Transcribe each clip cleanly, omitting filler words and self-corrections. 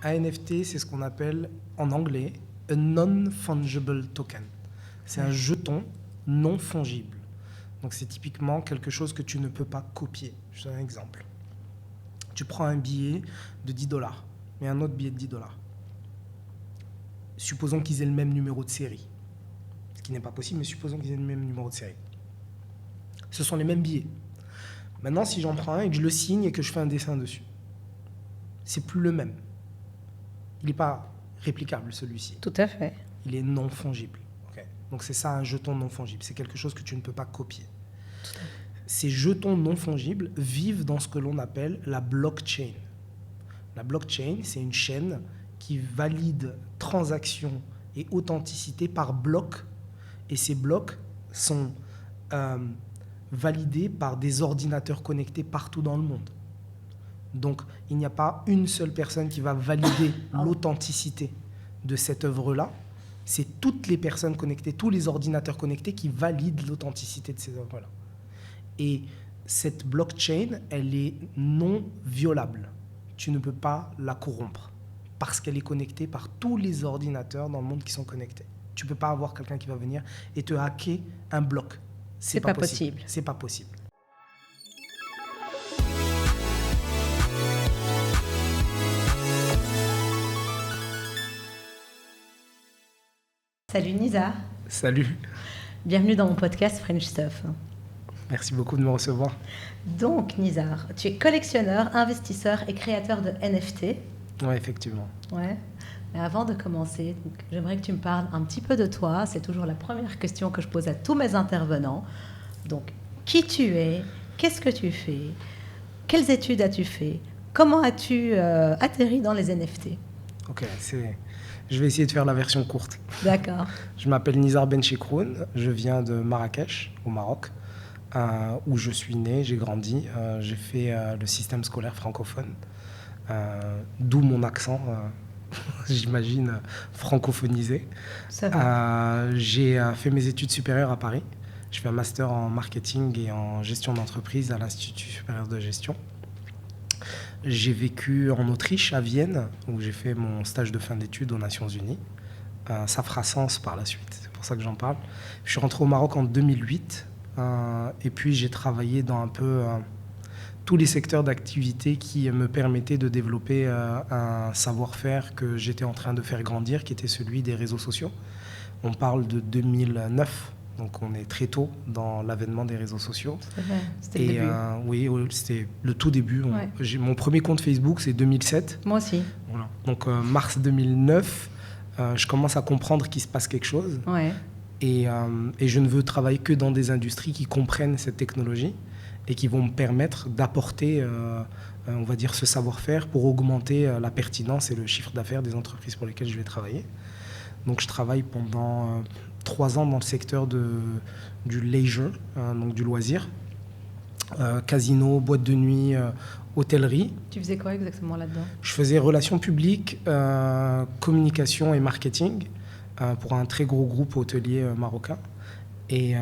Un NFT, c'est ce qu'on appelle en anglais a non-fungible token. C'est un jeton non fongible. Donc c'est typiquement quelque chose que tu ne peux pas copier. Je donne un exemple. Tu prends un billet de $10 et un autre billet de $10. Supposons qu'ils aient le même numéro de série. Ce qui n'est pas possible, mais supposons qu'ils aient le même numéro de série. Ce sont les mêmes billets. Maintenant, si j'en prends un et que je le signe et que je fais un dessin dessus, c'est plus le même. Il n'est pas réplicable, celui-ci. Tout à fait. Il est non fongible. Okay. Donc c'est ça, un jeton non fongible. C'est quelque chose que tu ne peux pas copier. Ces jetons non fongibles vivent dans ce que l'on appelle la blockchain. La blockchain, c'est une chaîne qui valide transactions et authenticité par bloc. Et ces blocs sont validés par des ordinateurs connectés partout dans le monde. Donc, il n'y a pas une seule personne qui va valider l'authenticité de cette œuvre-là. C'est toutes les personnes connectées, tous les ordinateurs connectés qui valident l'authenticité de ces œuvres-là. Et cette blockchain, elle est non violable. Tu ne peux pas la corrompre parce qu'elle est connectée par tous les ordinateurs dans le monde qui sont connectés. Tu ne peux pas avoir quelqu'un qui va venir et te hacker un bloc. C'est pas possible. C'est pas possible. Salut Nizar. Salut. Bienvenue dans mon podcast French Stuff. Merci beaucoup de me recevoir. Donc Nizar, tu es collectionneur, investisseur et créateur de NFT. Oui, effectivement. Ouais. Mais avant de commencer, j'aimerais que tu me parles un petit peu de toi. C'est toujours la première question que je pose à tous mes intervenants. Donc, qui tu es? Qu'est-ce que tu fais? Quelles études as-tu fait? Comment as-tu atterri dans les NFT? Ok, je vais essayer de faire la version courte. D'accord. Je m'appelle Nizar Benchikroun, je viens de Marrakech, au Maroc, où je suis né, j'ai grandi. J'ai fait le système scolaire francophone, d'où mon accent, j'imagine, francophonisé. Ça va. J'ai fait mes études supérieures à Paris. Je fais un master en marketing et en gestion d'entreprise à l'Institut supérieur de gestion. J'ai vécu en Autriche, à Vienne, où j'ai fait mon stage de fin d'études aux Nations Unies. Ça fera sens par la suite, c'est pour ça que j'en parle. Je suis rentré au Maroc en 2008, et puis j'ai travaillé dans un peu tous les secteurs d'activité qui me permettaient de développer un savoir-faire que j'étais en train de faire grandir, qui était celui des réseaux sociaux. On parle de 2009. Donc on est très tôt dans l'avènement des réseaux sociaux. C'était le début. Oui, c'était le tout début. Ouais. Mon premier compte Facebook, c'est 2007. Moi aussi. Voilà. Donc mars 2009, je commence à comprendre qu'il se passe quelque chose. Ouais. Et je ne veux travailler que dans des industries qui comprennent cette technologie et qui vont me permettre d'apporter, on va dire, ce savoir-faire pour augmenter la pertinence et le chiffre d'affaires des entreprises pour lesquelles je vais travailler. Donc je travaille pendant 3 ans dans le secteur du leisure, donc du loisir, casino, boîte de nuit, hôtellerie. Tu faisais quoi exactement là-dedans? Je faisais relations publiques, communication et marketing pour un très gros groupe hôtelier marocain. Et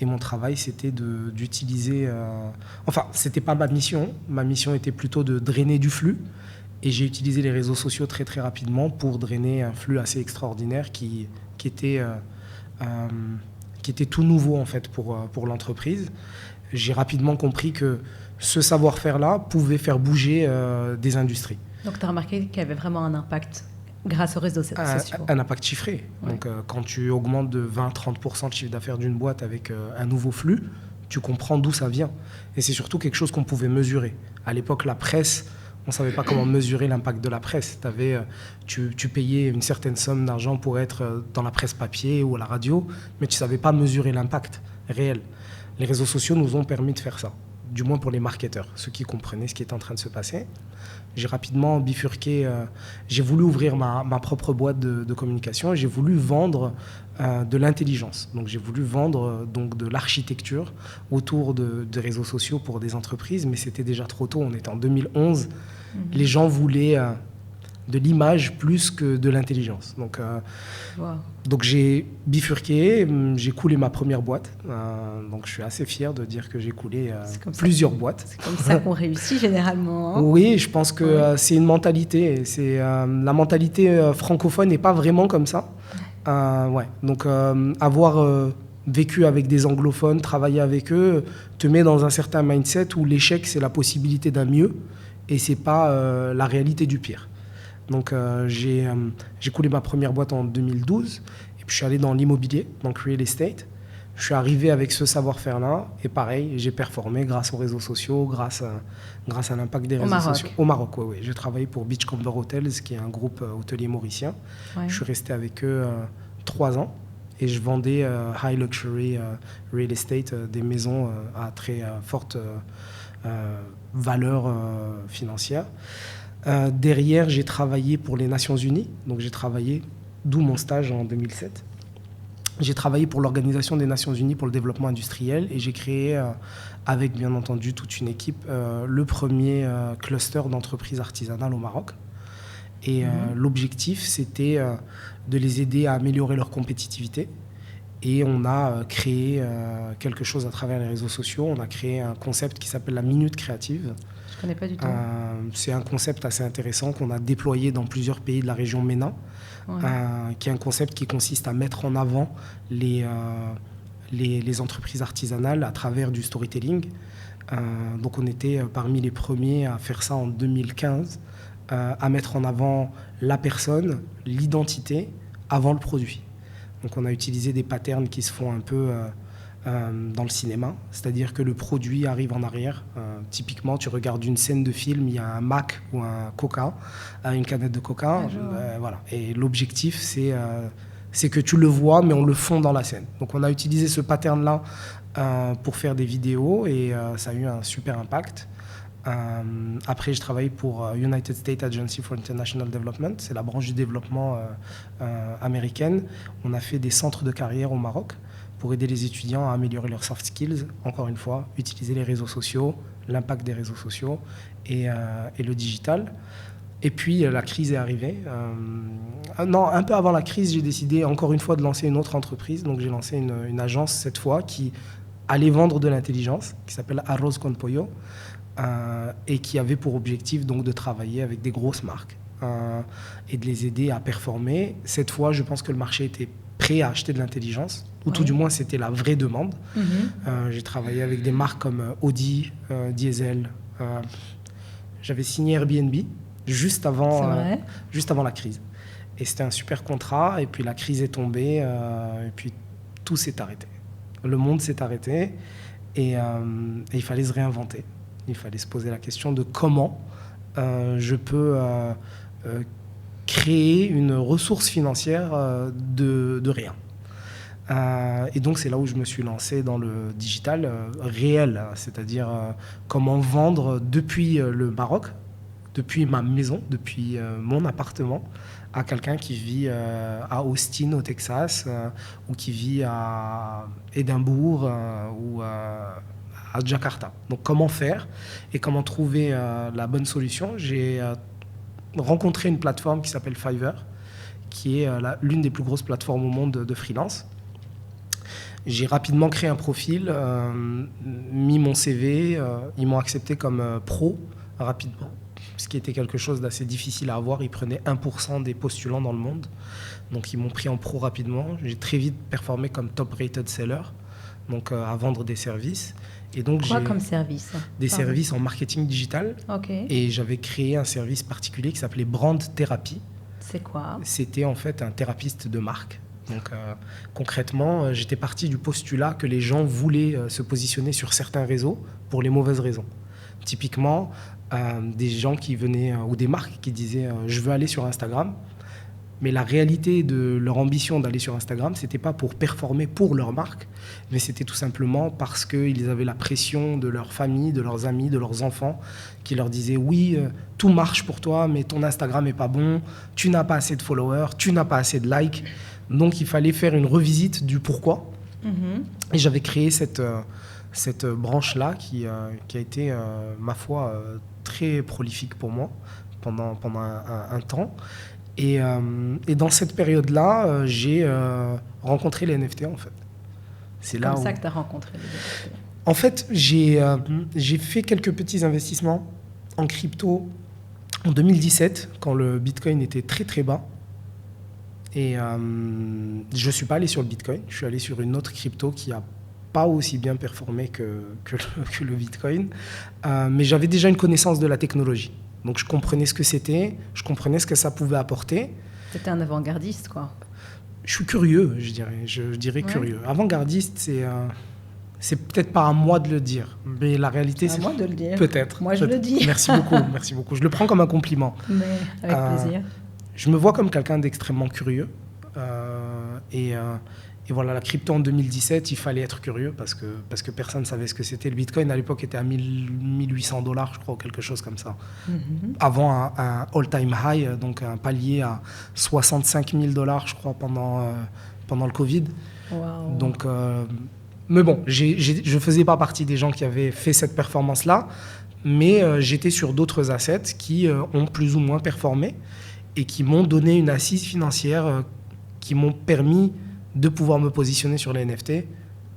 mon travail, c'était d'utiliser... Enfin, ce n'était pas ma mission. Ma mission était plutôt de drainer du flux. Et j'ai utilisé les réseaux sociaux très très rapidement pour drainer un flux assez extraordinaire qui était tout nouveau en fait pour l'entreprise. J'ai rapidement compris que ce savoir-faire-là pouvait faire bouger des industries. Donc tu as remarqué qu'il y avait vraiment un impact grâce aux réseaux sociaux. Un impact chiffré. Ouais. Donc quand tu augmentes de 20-30% de chiffre d'affaires d'une boîte avec un nouveau flux, tu comprends d'où ça vient. Et c'est surtout quelque chose qu'on pouvait mesurer. À l'époque, la presse... On ne savait pas comment mesurer l'impact de la presse. Tu payais une certaine somme d'argent pour être dans la presse papier ou à la radio, mais tu ne savais pas mesurer l'impact réel. Les réseaux sociaux nous ont permis de faire ça, du moins pour les marketeurs, ceux qui comprenaient ce qui était en train de se passer. J'ai rapidement bifurqué, j'ai voulu ouvrir ma propre boîte de communication et j'ai voulu vendre de l'intelligence. Donc j'ai voulu vendre de l'architecture autour des réseaux sociaux pour des entreprises, mais c'était déjà trop tôt, on était en 2011. Les gens voulaient de l'image plus que de l'intelligence. Donc j'ai bifurqué, j'ai coulé ma première boîte. Donc je suis assez fier de dire que j'ai coulé plusieurs boîtes. C'est comme ça qu'on réussit généralement. Hein. Oui, je pense que c'est une mentalité. La mentalité francophone n'est pas vraiment comme ça. Donc avoir vécu avec des anglophones, travailler avec eux, te met dans un certain mindset où l'échec, c'est la possibilité d'un mieux et c'est pas la réalité du pire. Donc j'ai coulé ma première boîte en 2012 et puis je suis allé dans l'immobilier, donc real estate. Je suis arrivé avec ce savoir-faire-là et pareil, j'ai performé grâce aux réseaux sociaux, grâce à l'impact des réseaux sociaux. Au Maroc, oui. J'ai travaillé pour Beachcomber Hotels, qui est un groupe hôtelier mauricien. Ouais. Je suis resté avec eux 3 ans et je vendais high luxury real estate, des maisons à très forte valeur financière. Derrière, j'ai travaillé pour les Nations Unies, donc j'ai travaillé, d'où mon stage en 2007. J'ai travaillé pour l'Organisation des Nations Unies pour le développement industriel et j'ai créé, avec bien entendu toute une équipe, le premier cluster d'entreprises artisanales au Maroc. Et l'objectif, c'était de les aider à améliorer leur compétitivité. Et on a créé quelque chose à travers les réseaux sociaux. On a créé un concept qui s'appelle la Minute Créative. Je ne connais pas du tout. C'est un concept assez intéressant qu'on a déployé dans plusieurs pays de la région MENA, qui est un concept qui consiste à mettre en avant les entreprises artisanales à travers du storytelling. Donc on était parmi les premiers à faire ça en 2015, à mettre en avant la personne, l'identité, avant le produit. Donc on a utilisé des patterns qui se font un peu dans le cinéma, c'est-à-dire que le produit arrive en arrière. Typiquement, tu regardes une scène de film, il y a un Mac ou un Coca, une canette de Coca, voilà. Et l'objectif, c'est que tu le vois, mais on le fond dans la scène. Donc on a utilisé ce pattern-là pour faire des vidéos et ça a eu un super impact. Après, je travaille pour United States Agency for International Development, c'est la branche du développement américaine. On a fait des centres de carrière au Maroc pour aider les étudiants à améliorer leurs soft skills. Encore une fois, utiliser les réseaux sociaux, l'impact des réseaux sociaux et le digital. Et puis, la crise est arrivée. Non, un peu avant la crise, j'ai décidé encore une fois de lancer une autre entreprise. Donc, j'ai lancé une agence cette fois qui allait vendre de l'intelligence, qui s'appelle Arroz con Pollo, et qui avait pour objectif donc, de travailler avec des grosses marques et de les aider à performer. Cette fois, je pense que le marché était prêt à acheter de l'intelligence, ou tout du moins c'était la vraie demande. J'ai travaillé avec des marques comme Audi, Diesel. J'avais signé Airbnb juste avant la crise. Et c'était un super contrat, et puis la crise est tombée, et puis tout s'est arrêté. Le monde s'est arrêté, et il fallait se réinventer. Il fallait se poser la question de comment je peux créer une ressource financière de rien. Et donc, c'est là où je me suis lancé dans le digital réel, c'est-à-dire comment vendre depuis le Maroc, depuis ma maison, depuis mon appartement, à quelqu'un qui vit à Austin, au Texas, ou qui vit à Édimbourg ou à Jakarta. Donc, comment faire et comment trouver la bonne solution. J'ai rencontré une plateforme qui s'appelle Fiverr, qui est l'une des plus grosses plateformes au monde de freelance. J'ai rapidement créé un profil, mis mon CV, ils m'ont accepté comme pro rapidement, ce qui était quelque chose d'assez difficile à avoir. Ils prenaient 1% des postulants dans le monde, donc ils m'ont pris en pro rapidement. J'ai très vite performé comme top rated seller, donc à vendre des services. Et donc, quoi comme service? Des services en marketing digital. Okay. Et j'avais créé un service particulier qui s'appelait Brand Therapy. C'est quoi? C'était en fait un thérapeute de marque. Donc concrètement, j'étais parti du postulat que les gens voulaient se positionner sur certains réseaux pour les mauvaises raisons. Typiquement, des gens qui venaient, ou des marques qui disaient « je veux aller sur Instagram ». Mais la réalité de leur ambition d'aller sur Instagram, ce n'était pas pour performer pour leur marque, mais c'était tout simplement parce qu'ils avaient la pression de leur famille, de leurs amis, de leurs enfants, qui leur disaient « oui, tout marche pour toi, mais ton Instagram n'est pas bon, tu n'as pas assez de followers, tu n'as pas assez de likes ». Donc il fallait faire une revisite du pourquoi. Et j'avais créé cette branche-là qui a été, ma foi, très prolifique pour moi, pendant un temps. Et dans cette période-là, j'ai rencontré les NFT, en fait. C'est comme ça que tu as rencontré les NFT. En fait, j'ai fait quelques petits investissements en crypto en 2017, quand le Bitcoin était très très bas. Et je ne suis pas allé sur le Bitcoin, je suis allé sur une autre crypto qui n'a pas aussi bien performé que le Bitcoin. Mais j'avais déjà une connaissance de la technologie. Donc je comprenais ce que c'était, je comprenais ce que ça pouvait apporter. C'était un avant-gardiste, quoi. Je suis curieux, je dirais. Je dirais curieux. Avant-gardiste, c'est peut-être pas à moi de le dire, mais la réalité, c'est à moi de le dire. Peut-être. Moi, je le dis. Merci beaucoup. Je le prends comme un compliment. Mais avec plaisir. Je me vois comme quelqu'un d'extrêmement curieux. Et voilà, la crypto en 2017, il fallait être curieux parce que personne ne savait ce que c'était. Le Bitcoin, à l'époque, était à 1800 $, je crois, ou quelque chose comme ça. Avant un all-time high, donc un palier à 65 000 $, je crois, pendant le Covid. Wow. Donc, mais bon, je ne faisais pas partie des gens qui avaient fait cette performance-là, mais j'étais sur d'autres assets qui ont plus ou moins performé et qui m'ont donné une assise financière qui m'ont permis de pouvoir me positionner sur les NFT,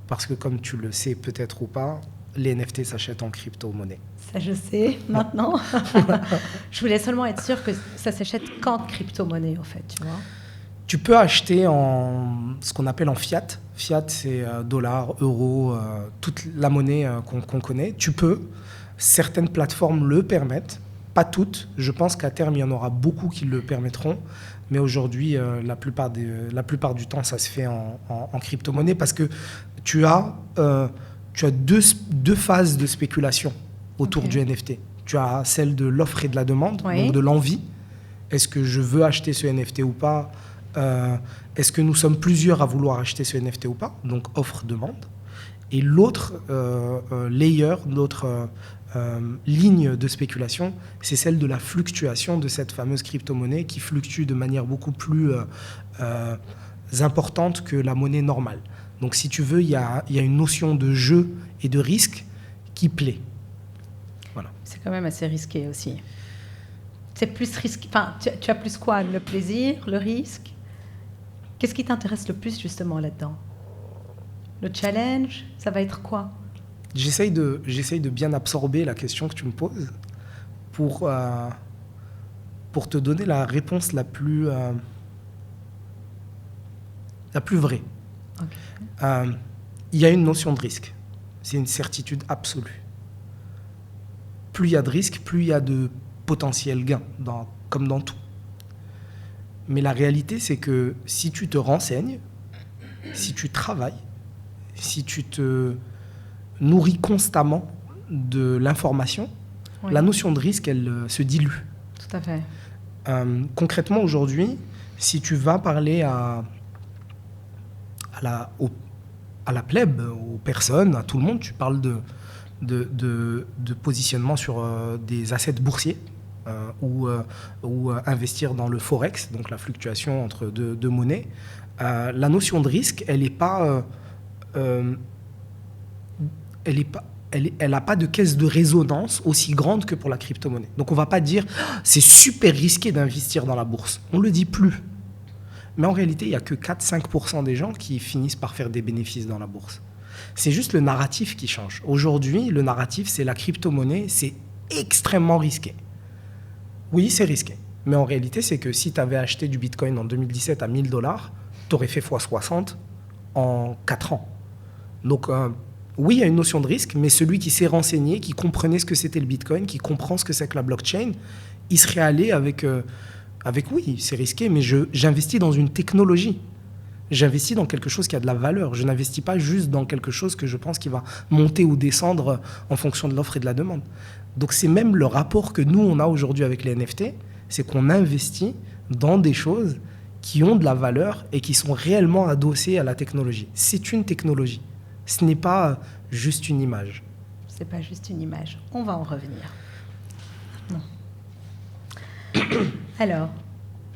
parce que comme tu le sais peut-être ou pas, les NFT s'achètent en crypto-monnaie. Ça, je sais maintenant. Je voulais seulement être sûre que ça s'achète qu'en crypto-monnaie, en fait, tu vois. Tu peux acheter en ce qu'on appelle en fiat. Fiat, c'est dollars, euros, toute la monnaie qu'on connaît. Tu peux. Certaines plateformes le permettent, pas toutes. Je pense qu'à terme, il y en aura beaucoup qui le permettront. Mais aujourd'hui, la plupart du temps, ça se fait en crypto-monnaie parce que tu as deux phases de spéculation autour du NFT. Tu as celle de l'offre et de la demande, donc de l'envie. Est-ce que je veux acheter ce NFT ou pas ? Est-ce que nous sommes plusieurs à vouloir acheter ce NFT ou pas ? Donc offre-demande. Et l'autre layer, l'autre ligne de spéculation, c'est celle de la fluctuation de cette fameuse crypto-monnaie qui fluctue de manière beaucoup plus importante que la monnaie normale. Donc si tu veux, il y a une notion de jeu et de risque qui plaît. Voilà. C'est quand même assez risqué aussi. C'est plus risqué. Enfin, tu as plus quoi ? Le plaisir, le risque ? Qu'est-ce qui t'intéresse le plus justement là-dedans ? Le challenge, ça va être quoi ? J'essaye de bien absorber la question que tu me poses pour te donner la réponse la plus vraie. Okay. Il y a une notion de risque. C'est une certitude absolue. Plus il y a de risque, plus il y a de potentiel gain, comme dans tout. Mais la réalité, c'est que si tu te renseignes, si tu travailles, si tu te nourris constamment de l'information, la notion de risque, elle se dilue. Tout à fait. Concrètement, aujourd'hui, si tu vas parler à la plèbe, aux personnes, à tout le monde, tu parles de positionnement sur des assets boursiers ou investir dans le forex, donc la fluctuation entre deux monnaies. La notion de risque, elle n'a pas de caisse de résonance aussi grande que pour la crypto-monnaie. Donc on ne va pas dire c'est super risqué d'investir dans la bourse. On ne le dit plus. Mais en réalité, il n'y a que 4-5% des gens qui finissent par faire des bénéfices dans la bourse. C'est juste le narratif qui change. Aujourd'hui, le narratif, c'est la crypto-monnaie, c'est extrêmement risqué. Oui, c'est risqué. Mais en réalité, c'est que si tu avais acheté du Bitcoin en 2017 à 1000 $, tu aurais fait x60 en 4 ans. Donc, oui, il y a une notion de risque, mais celui qui s'est renseigné, qui comprenait ce que c'était le Bitcoin, qui comprend ce que c'est que la blockchain, il serait allé avec oui, c'est risqué, mais j'investis dans une technologie. J'investis dans quelque chose qui a de la valeur. Je n'investis pas juste dans quelque chose que je pense qui va monter ou descendre en fonction de l'offre et de la demande. Donc c'est même le rapport que nous, on a aujourd'hui avec les NFT, c'est qu'on investit dans des choses qui ont de la valeur et qui sont réellement adossées à la technologie. C'est une technologie. Ce n'est pas juste une image. Ce n'est pas juste une image. On va en revenir. Non. Alors,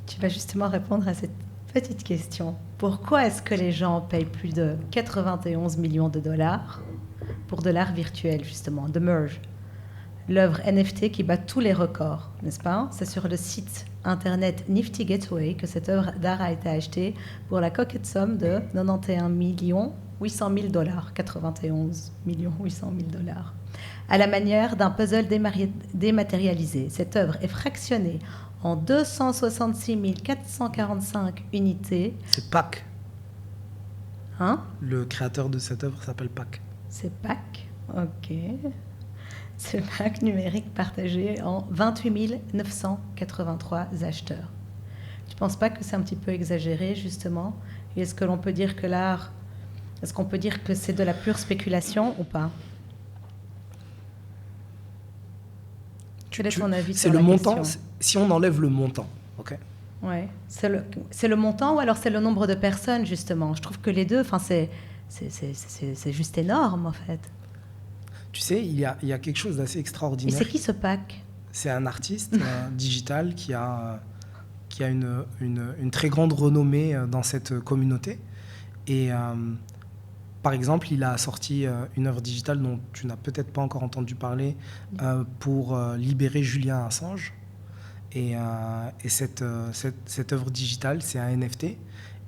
tu vas justement répondre à cette petite question. Pourquoi est-ce que les gens payent plus de 91 millions de dollars pour de l'art virtuel, justement, de merge, l'œuvre NFT qui bat tous les records, n'est-ce pas? C'est sur le site internet Nifty Gateway que cette œuvre d'art a été achetée pour la coquette somme de 91 800 000 $, 91 800 000 $. À la manière d'un puzzle dématérialisé, cette œuvre est fractionnée en 266 445 unités. C'est Pac. Hein? Le créateur de cette œuvre s'appelle Pac. C'est Pac, ok. C'est Pac numérique partagé en 28 983 acheteurs. Tu ne penses pas que c'est un petit peu exagéré, justement? Et est-ce que l'on peut dire que l'art... Est-ce qu'on peut dire que c'est de la pure spéculation ou pas? Quel est ton avis sur la montant, question? si on enlève le montant, ok? Ouais. C'est le montant ou alors c'est le nombre de personnes, justement? Je trouve que les deux, c'est juste énorme, en fait. Tu sais, il y a quelque chose d'assez Et extraordinaire. c'est qui ce Pac? C'est un artiste digital qui a une très grande renommée dans cette communauté. Et par exemple, il a sorti une œuvre digitale dont tu n'as peut-être pas encore entendu parler pour libérer Julian Assange. Et cette œuvre digitale, c'est un NFT.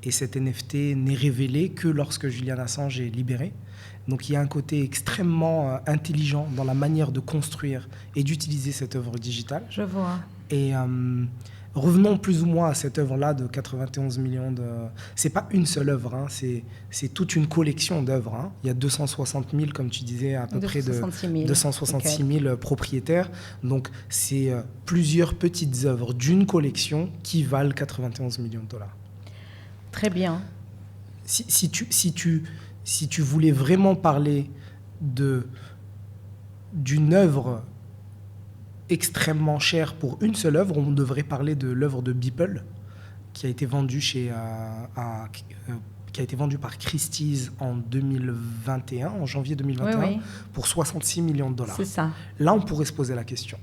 Et cet NFT n'est révélé que lorsque Julian Assange est libéré. Donc il y a un côté extrêmement intelligent dans la manière de construire et d'utiliser cette œuvre digitale. Je vois. Et revenons plus ou moins à cette œuvre-là de 91 millions de... C'est pas une seule œuvre, hein, c'est toute une collection d'œuvres. Hein. Il y a 260 000, comme tu disais, à peu près de 266 000 propriétaires. Donc c'est plusieurs petites œuvres d'une collection qui valent 91 millions de dollars. Très bien. Si tu voulais vraiment parler d'une œuvre extrêmement chère pour une seule œuvre, on devrait parler de l'œuvre de Beeple, qui a été vendue qui a été vendue par Christie's en 2021, en janvier 2021, oui. Pour 66 millions de dollars. C'est ça. Là, on pourrait se poser la question.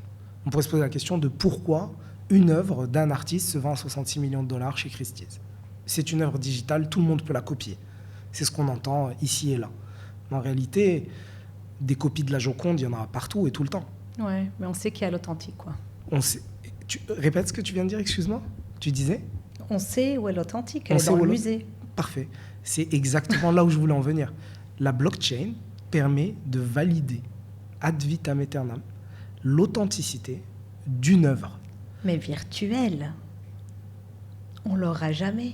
On pourrait se poser la question de pourquoi une œuvre d'un artiste se vend à 66 millions de dollars chez Christie's. C'est une œuvre digitale, tout le monde peut la copier. C'est ce qu'on entend ici et là. Mais en réalité, des copies de la Joconde, il y en a partout et tout le temps. Ouais, mais on sait qu'il y a l'authentique, quoi. On sait. Répète ce que tu viens de dire, excuse-moi. Tu disais? On sait où est l'authentique, elle est dans le musée. Parfait. C'est exactement là où je voulais en venir. La blockchain permet de valider ad vitam aeternam l'authenticité d'une œuvre. Mais virtuelle. On l'aura jamais.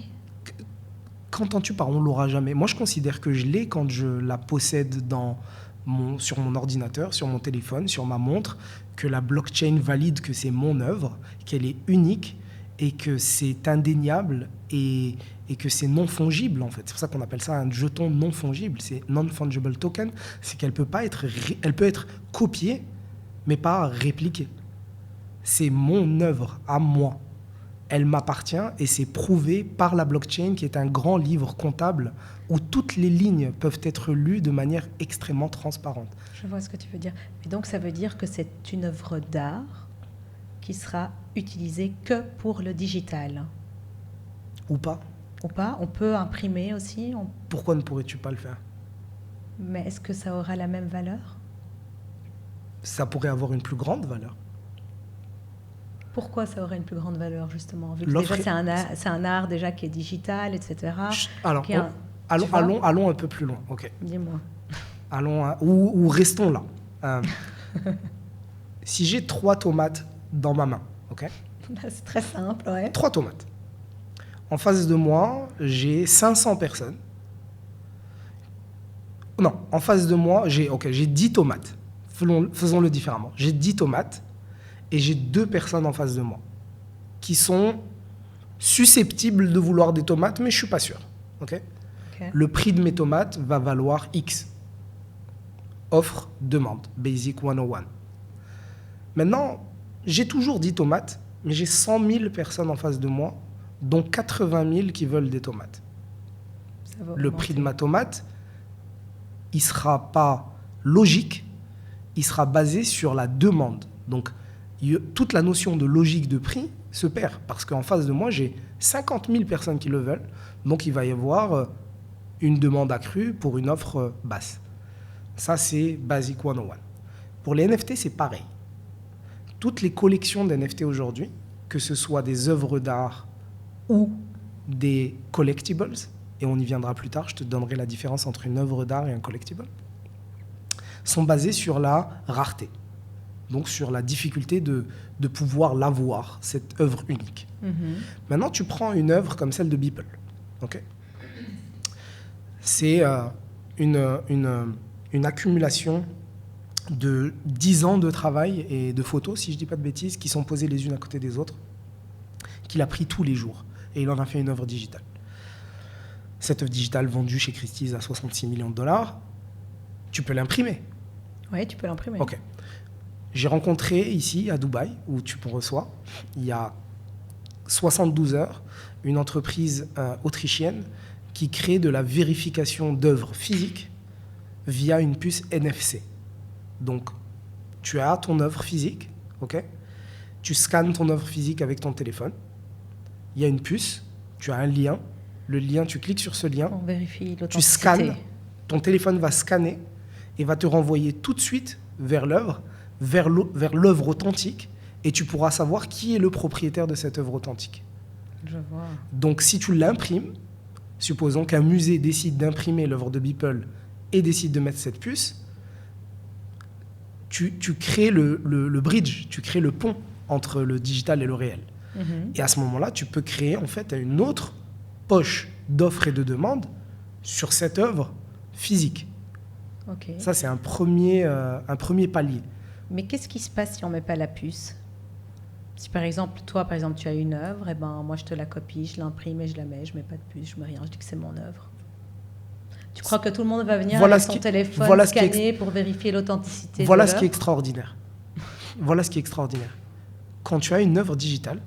Qu'entends-tu par on l'aura jamais? Moi, je considère que je l'ai quand je la possède sur mon ordinateur, sur mon téléphone, sur ma montre, que la blockchain valide que c'est mon œuvre, qu'elle est unique et que c'est indéniable et que c'est non fongible, en fait. C'est pour ça qu'on appelle ça un jeton non fongible. C'est non-fungible token. C'est qu'elle peut pas être... Elle peut être copiée, mais pas répliquée. C'est mon œuvre à moi. Elle m'appartient et c'est prouvé par la blockchain qui est un grand livre comptable où toutes les lignes peuvent être lues de manière extrêmement transparente. Je vois ce que tu veux dire. Et donc ça veut dire que c'est une œuvre d'art qui sera utilisée que pour le digital. Ou pas. Ou pas. On peut imprimer aussi. Pourquoi ne pourrais-tu pas le faire? Mais est-ce que ça aura la même valeur? Ça pourrait avoir une plus grande valeur. Pourquoi ça aurait une plus grande valeur, justement? Vu que déjà, c'est un art déjà qui est digital, etc. Alors, allons un peu plus loin. Okay. Dis-moi. Allons ou restons là. Si j'ai 3 tomates dans ma main, ok? C'est très simple, ouais. 3 tomates. En face de moi, j'ai 500 personnes. Non, en face de moi, j'ai 10 tomates. Faisons-le différemment. J'ai 10 tomates. Et j'ai 2 personnes en face de moi qui sont susceptibles de vouloir des tomates, mais je ne suis pas sûr. Okay? Le prix de mes tomates va valoir X. Offre, demande, Basic 101. Maintenant, j'ai toujours 10 tomates, mais j'ai 100 000 personnes en face de moi, dont 80 000 qui veulent des tomates. Le prix de ma tomate, il ne sera pas logique, il sera basé sur la demande. Donc, toute la notion de logique de prix se perd parce qu'en face de moi, j'ai 50 000 personnes qui le veulent. Donc, il va y avoir une demande accrue pour une offre basse. Ça, c'est Basic 101. Pour les NFT, c'est pareil. toutes les collections d'NFT aujourd'hui, que ce soit des œuvres d'art ou des collectibles, et on y viendra plus tard, je te donnerai la différence entre une œuvre d'art et un collectible, sont basées sur la rareté. Donc sur la difficulté de pouvoir l'avoir, cette œuvre unique. Maintenant, tu prends une œuvre comme celle de Beeple. Okay, c'est une accumulation de 10 ans de travail et de photos, si je ne dis pas de bêtises, qui sont posées les unes à côté des autres, qu'il a pris tous les jours. Et il en a fait une œuvre digitale. Cette œuvre digitale vendue chez Christie's à 66 millions de dollars, tu peux l'imprimer. Oui, tu peux l'imprimer. Ok. J'ai rencontré ici, à Dubaï, où tu me reçois, il y a 72 heures, une entreprise autrichienne qui crée de la vérification d'œuvres physiques via une puce NFC. Donc, tu as ton œuvre physique, ok ? Tu scannes ton œuvre physique avec ton téléphone. Il y a une puce, tu as un lien. Le lien, tu cliques sur ce lien. On vérifie l'authenticité. Tu scannes, ton téléphone va scanner et va te renvoyer tout de suite vers l'œuvre, vers l'œuvre authentique, et tu pourras savoir qui est le propriétaire de cette œuvre authentique. Je vois. Donc, si tu l'imprimes, supposons qu'un musée décide d'imprimer l'œuvre de Beeple et décide de mettre cette puce, tu crées le bridge, tu crées le pont entre le digital et le réel. Et à ce moment-là, tu peux créer en fait une autre poche d'offres et de demandes sur cette œuvre physique. Okay. Ça, c'est un premier palier. Mais qu'est-ce qui se passe si on ne met pas la puce ? Si par exemple, toi, tu as une œuvre, et ben moi je te la copie, je l'imprime et je la mets, je ne mets pas de puce, je ne mets rien, je dis que c'est mon œuvre. Tu crois que tout le monde va venir avec son téléphone scanner pour vérifier l'authenticité de l'œuvre ? Voilà ce qui est extraordinaire. Voilà ce qui est extraordinaire. Quand tu as une œuvre digitale,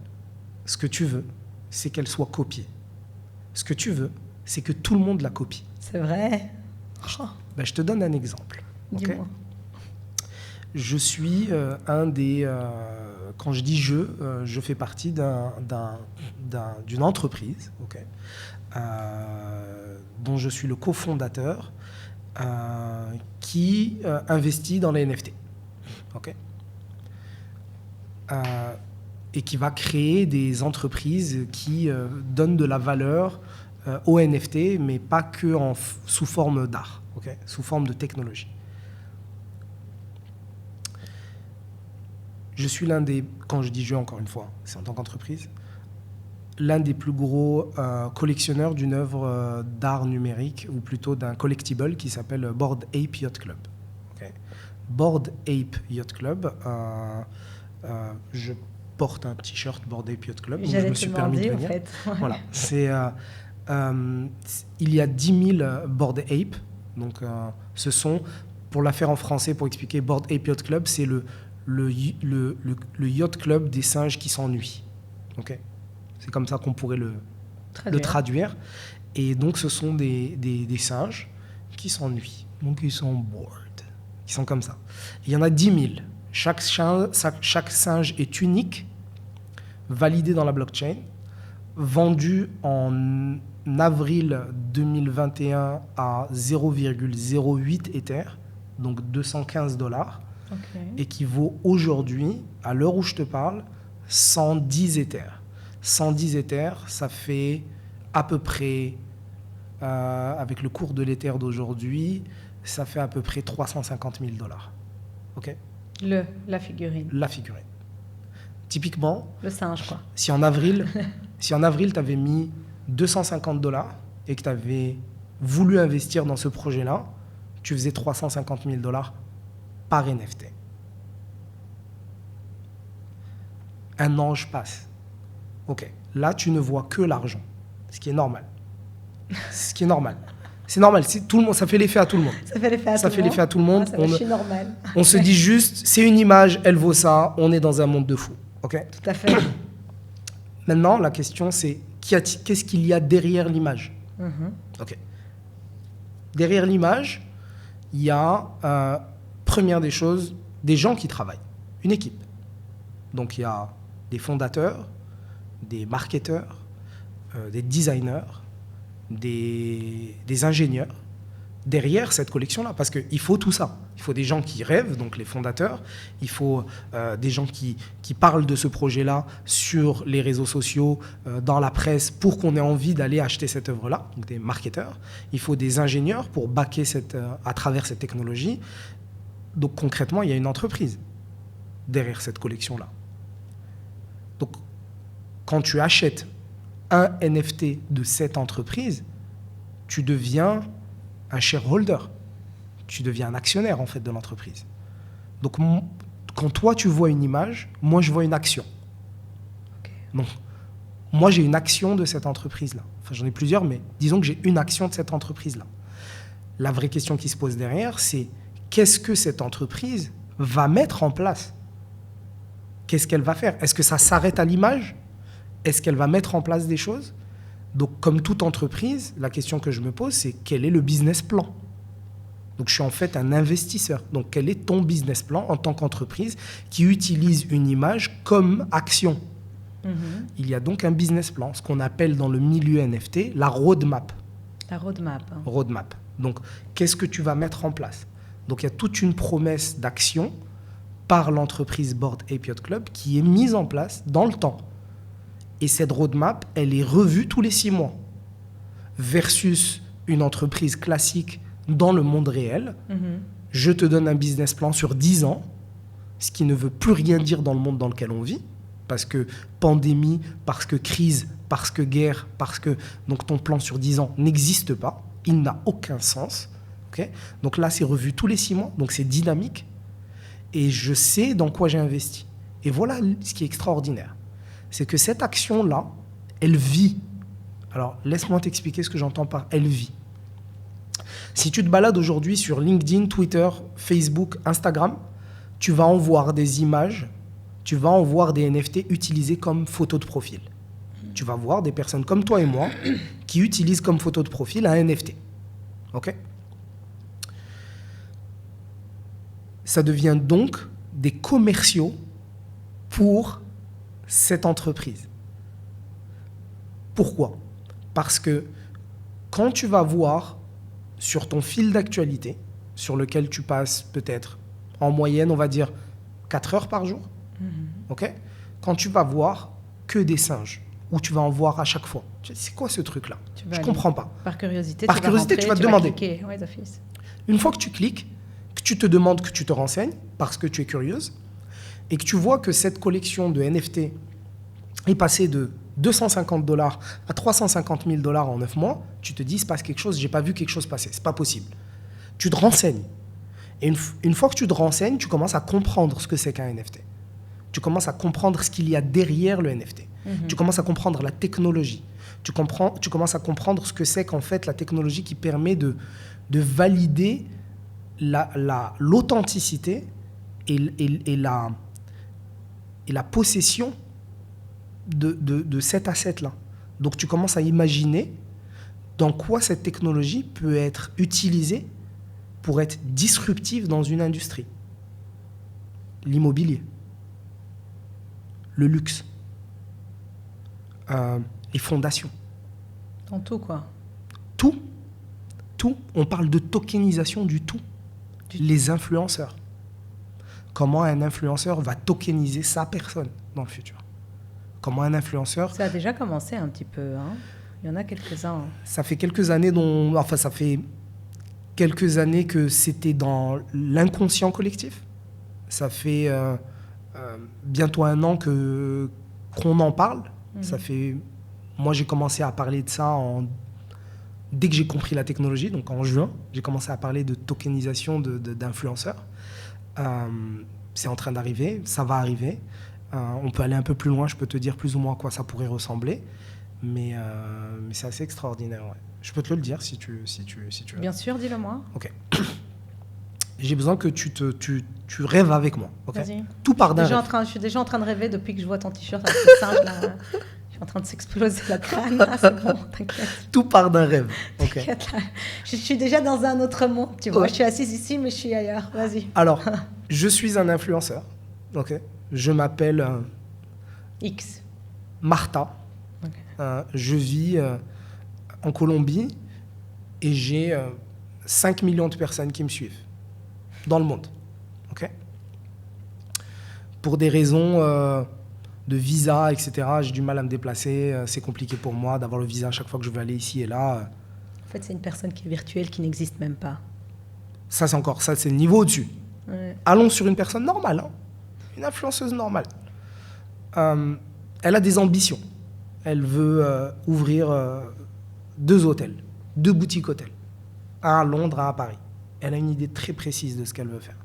ce que tu veux, c'est qu'elle soit copiée. Ce que tu veux, c'est que tout le monde la copie. C'est vrai ? Ben, je te donne un exemple. Dis-moi. Okay, je suis un des... quand je dis je fais partie d'une entreprise, okay, dont je suis le cofondateur, qui investit dans les NFT. Okay, et qui va créer des entreprises qui donnent de la valeur aux NFT, mais pas que sous forme d'art, okay, sous forme de technologie. Je suis l'un des, quand je dis je encore une fois, c'est en tant qu'entreprise, l'un des plus gros collectionneurs d'une œuvre d'art numérique, ou plutôt d'un collectible qui s'appelle Bored Ape Yacht Club. Okay. Bored Ape Yacht Club, je porte un t-shirt Bored Ape Yacht Club, donc je me suis permis de venir. En fait. Voilà, il y a 10 000 Bored Ape, donc ce sont, pour la faire en français, pour expliquer, Bored Ape Yacht Club, c'est le yacht club des singes qui s'ennuient. Okay, c'est comme ça qu'on pourrait le traduire. Et donc, ce sont des singes qui s'ennuient. Donc, ils sont bored. Ils sont comme ça. Il y en a 10 000. Chaque singe est unique, validé dans la blockchain, vendu en avril 2021 à 0,08 Ether, donc $215. Okay. Et qui vaut aujourd'hui, à l'heure où je te parle, 110 Ethers. 110 Ethers, ça fait à peu près, avec le cours de l'Ether d'aujourd'hui, ça fait à peu près $350 000. Okay, la figurine. La figurine. Typiquement, le singe, quoi. Si en avril, tu avais mis $250 et que tu avais voulu investir dans ce projet-là, tu faisais $350 000 par NFT. Un ange passe. Ok, là tu ne vois que l'argent, ce qui est normal. C'est normal. Tout le monde, ça fait l'effet à tout le monde. Ça fait l'effet à tout le monde. Ah, je suis normal. On se dit juste, c'est une image, elle vaut ça. On est dans un monde de fous. Ok. Tout à fait. Maintenant, la question c'est qu'est-ce qu'il y a derrière l'image? Ok. Derrière l'image, il y a première des choses, des gens qui travaillent, une équipe. Donc il y a des fondateurs, des marketeurs, des designers, des ingénieurs derrière cette collection-là, parce qu'il faut tout ça. Il faut des gens qui rêvent, donc les fondateurs. Il faut des gens qui parlent de ce projet-là sur les réseaux sociaux, dans la presse, pour qu'on ait envie d'aller acheter cette œuvre-là, donc des marketeurs. Il faut des ingénieurs pour backer à travers cette technologie. Donc concrètement, il y a une entreprise derrière cette collection-là. Donc quand tu achètes un NFT de cette entreprise, tu deviens un shareholder. Tu deviens un actionnaire, en fait, de l'entreprise. Donc, quand toi, tu vois une image, moi, je vois une action. Okay. Donc, moi, j'ai une action de cette entreprise-là. Enfin, j'en ai plusieurs, mais disons que j'ai une action de cette entreprise-là. La vraie question qui se pose derrière, c'est qu'est-ce que cette entreprise va mettre en place? Qu'est-ce qu'elle va faire? Est-ce que ça s'arrête à l'image? Est-ce qu'elle va mettre en place des choses? Donc, comme toute entreprise, la question que je me pose, c'est quel est le business plan? Donc, je suis en fait un investisseur. Donc, quel est ton business plan en tant qu'entreprise qui utilise une image comme action? Il y a donc un business plan, ce qu'on appelle dans le milieu NFT la roadmap. La roadmap. Roadmap. Donc, qu'est-ce que tu vas mettre en place? Donc, il y a toute une promesse d'action par l'entreprise Bored Ape Yacht Club qui est mise en place dans le temps. Et cette roadmap, elle est revue tous les 6 mois. Versus une entreprise classique dans le monde réel, je te donne un business plan sur 10 ans, ce qui ne veut plus rien dire dans le monde dans lequel on vit, parce que pandémie, parce que crise, parce que guerre, parce que donc ton plan sur 10 ans n'existe pas, il n'a aucun sens. Okay? Donc là, c'est revu tous les 6 mois, donc c'est dynamique, et je sais dans quoi j'ai investi. Et voilà ce qui est extraordinaire, c'est que cette action-là, elle vit. Alors, laisse-moi t'expliquer ce que j'entends par « elle vit ». Si tu te balades aujourd'hui sur LinkedIn, Twitter, Facebook, Instagram, tu vas en voir des images, tu vas en voir des NFT utilisés comme photo de profil. Tu vas voir des personnes comme toi et moi qui utilisent comme photo de profil un NFT. Ok ? Ça devient donc des commerciaux pour cette entreprise. Pourquoi ? Parce que quand tu vas voir sur ton fil d'actualité, sur lequel tu passes peut-être en moyenne, on va dire 4 heures par jour, ok ? Quand tu vas voir que des singes, ou tu vas en voir à chaque fois, c'est quoi ce truc-là ? Je ne comprends pas. Par curiosité, tu vas te demander. Ouais, d'office. Une fois que tu cliques, que tu te demandes, que tu te renseignes, parce que tu es curieuse, et que tu vois que cette collection de NFT est passée de $250 à $350 000 en 9 mois, tu te dis, il se passe quelque chose, j'ai pas vu quelque chose passer, c'est pas possible. Tu te renseignes. Et une fois que tu te renseignes, tu commences à comprendre ce que c'est qu'un NFT. Tu commences à comprendre ce qu'il y a derrière le NFT. Tu commences à comprendre la technologie. Tu commences à comprendre ce que c'est qu'en fait la technologie qui permet de valider l'authenticité et la possession de cet asset-là. Donc tu commences à imaginer dans quoi cette technologie peut être utilisée pour être disruptive dans une industrie. L'immobilier, le luxe, les fondations. Dans tout, quoi. Tout. On parle de tokenisation du tout. Les influenceurs. Comment un influenceur va tokeniser sa personne dans le futur? Comment un influenceur... Ça a déjà commencé un petit peu, hein. Il y en a quelques-uns. Ça fait quelques années ça fait quelques années que c'était dans l'inconscient collectif. Ça fait bientôt 1 an qu'on en parle. Ça fait... Moi, j'ai commencé à parler de ça dès que j'ai compris la technologie, donc en juin, j'ai commencé à parler de tokenisation d'influenceurs. C'est en train d'arriver, ça va arriver. On peut aller un peu plus loin, je peux te dire plus ou moins à quoi ça pourrait ressembler. Mais c'est assez extraordinaire. Ouais. Je peux te le dire si tu veux. Bien sûr, dis-le-moi. Ok. J'ai besoin que tu rêves avec moi. Okay. Vas-y. Tout part d'un rêve. Je suis déjà en train de rêver depuis que je vois ton t-shirt avec ce singe là. Je suis en train de s'exploser la crâne. Là, c'est bon, t'inquiète. Tout part d'un rêve. Okay. T'inquiète, là. Je suis déjà dans un autre monde, tu vois. Ouais. Je suis assise ici, mais je suis ailleurs. Vas-y. Alors, je suis un influenceur. Ok. Je m'appelle X. Martha. Okay. Je vis en Colombie et j'ai 5 millions de personnes qui me suivent. dans le monde. Ok ? Pour des raisons de visa, etc., j'ai du mal à me déplacer. C'est compliqué pour moi d'avoir le visa à chaque fois que je veux aller ici et là. En fait, c'est une personne qui est virtuelle, qui n'existe même pas. Ça, c'est le niveau au-dessus. Ouais. Allons sur une personne normale, hein, une influenceuse normale. Elle a des ambitions. Elle veut ouvrir 2 hôtels, 2 boutiques hôtels. Un à Londres, un à Paris. Elle a une idée très précise de ce qu'elle veut faire.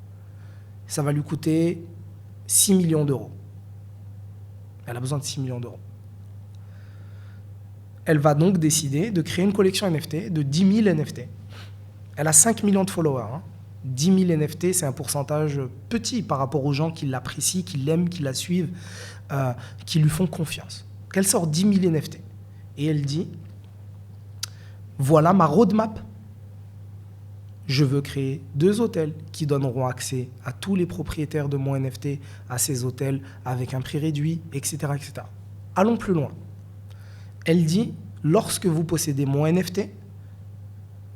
Ça va lui coûter 6 millions d'euros. Elle a besoin de 6 millions d'euros. Elle va donc décider de créer une collection NFT de 10 000 NFT. Elle a 5 millions de followers. Hein. 10 000 NFT, c'est un pourcentage petit par rapport aux gens qui l'apprécient, qui l'aiment, qui la suivent, qui lui font confiance. Elle sort 10 000 NFT. Et elle dit, voilà ma roadmap. Je veux créer 2 hôtels qui donneront accès à tous les propriétaires de mon NFT, à ces hôtels avec un prix réduit, etc., etc. Allons plus loin. Elle dit, lorsque vous possédez mon NFT,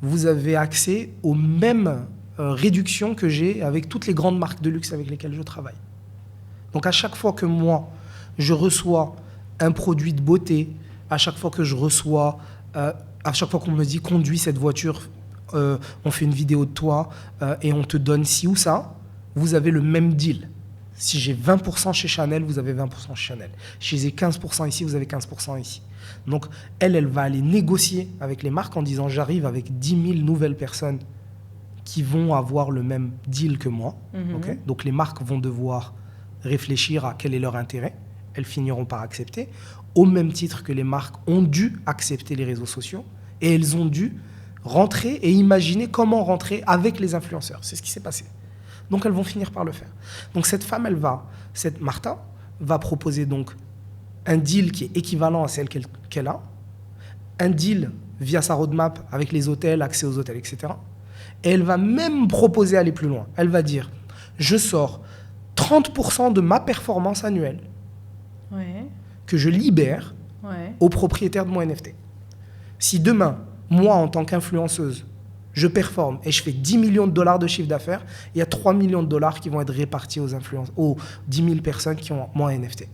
vous avez accès aux mêmes réductions que j'ai avec toutes les grandes marques de luxe avec lesquelles je travaille. Donc à chaque fois que moi, je reçois un produit de beauté, à chaque fois que je reçois, à chaque fois qu'on me dit conduis cette voiture, on fait une vidéo de toi et on te donne ci ou ça, vous avez le même deal. Si j'ai 20% chez Chanel, vous avez 20% chez Chanel. Si j'ai 15% ici, vous avez 15% ici. Donc elle va aller négocier avec les marques en disant j'arrive avec 10 000 nouvelles personnes qui vont avoir le même deal que moi. Okay ? Donc les marques vont devoir réfléchir à quel est leur intérêt. Elles finiront par accepter, au même titre que les marques ont dû accepter les réseaux sociaux et elles ont dû rentrer et imaginer comment rentrer avec les influenceurs. C'est ce qui s'est passé. Donc elles vont finir par le faire. Donc cette femme, cette Martha, va proposer donc un deal qui est équivalent à celle qu'elle a, un deal via sa roadmap avec les hôtels, accès aux hôtels, etc. Et elle va même proposer aller plus loin. Elle va dire, je sors 30% de ma performance annuelle que je libère aux propriétaires de mon NFT. Si demain, moi, en tant qu'influenceuse, je performe et je fais 10 millions de dollars de chiffre d'affaires, il y a 3 millions de dollars qui vont être répartis aux 10 000 personnes qui ont mon NFT.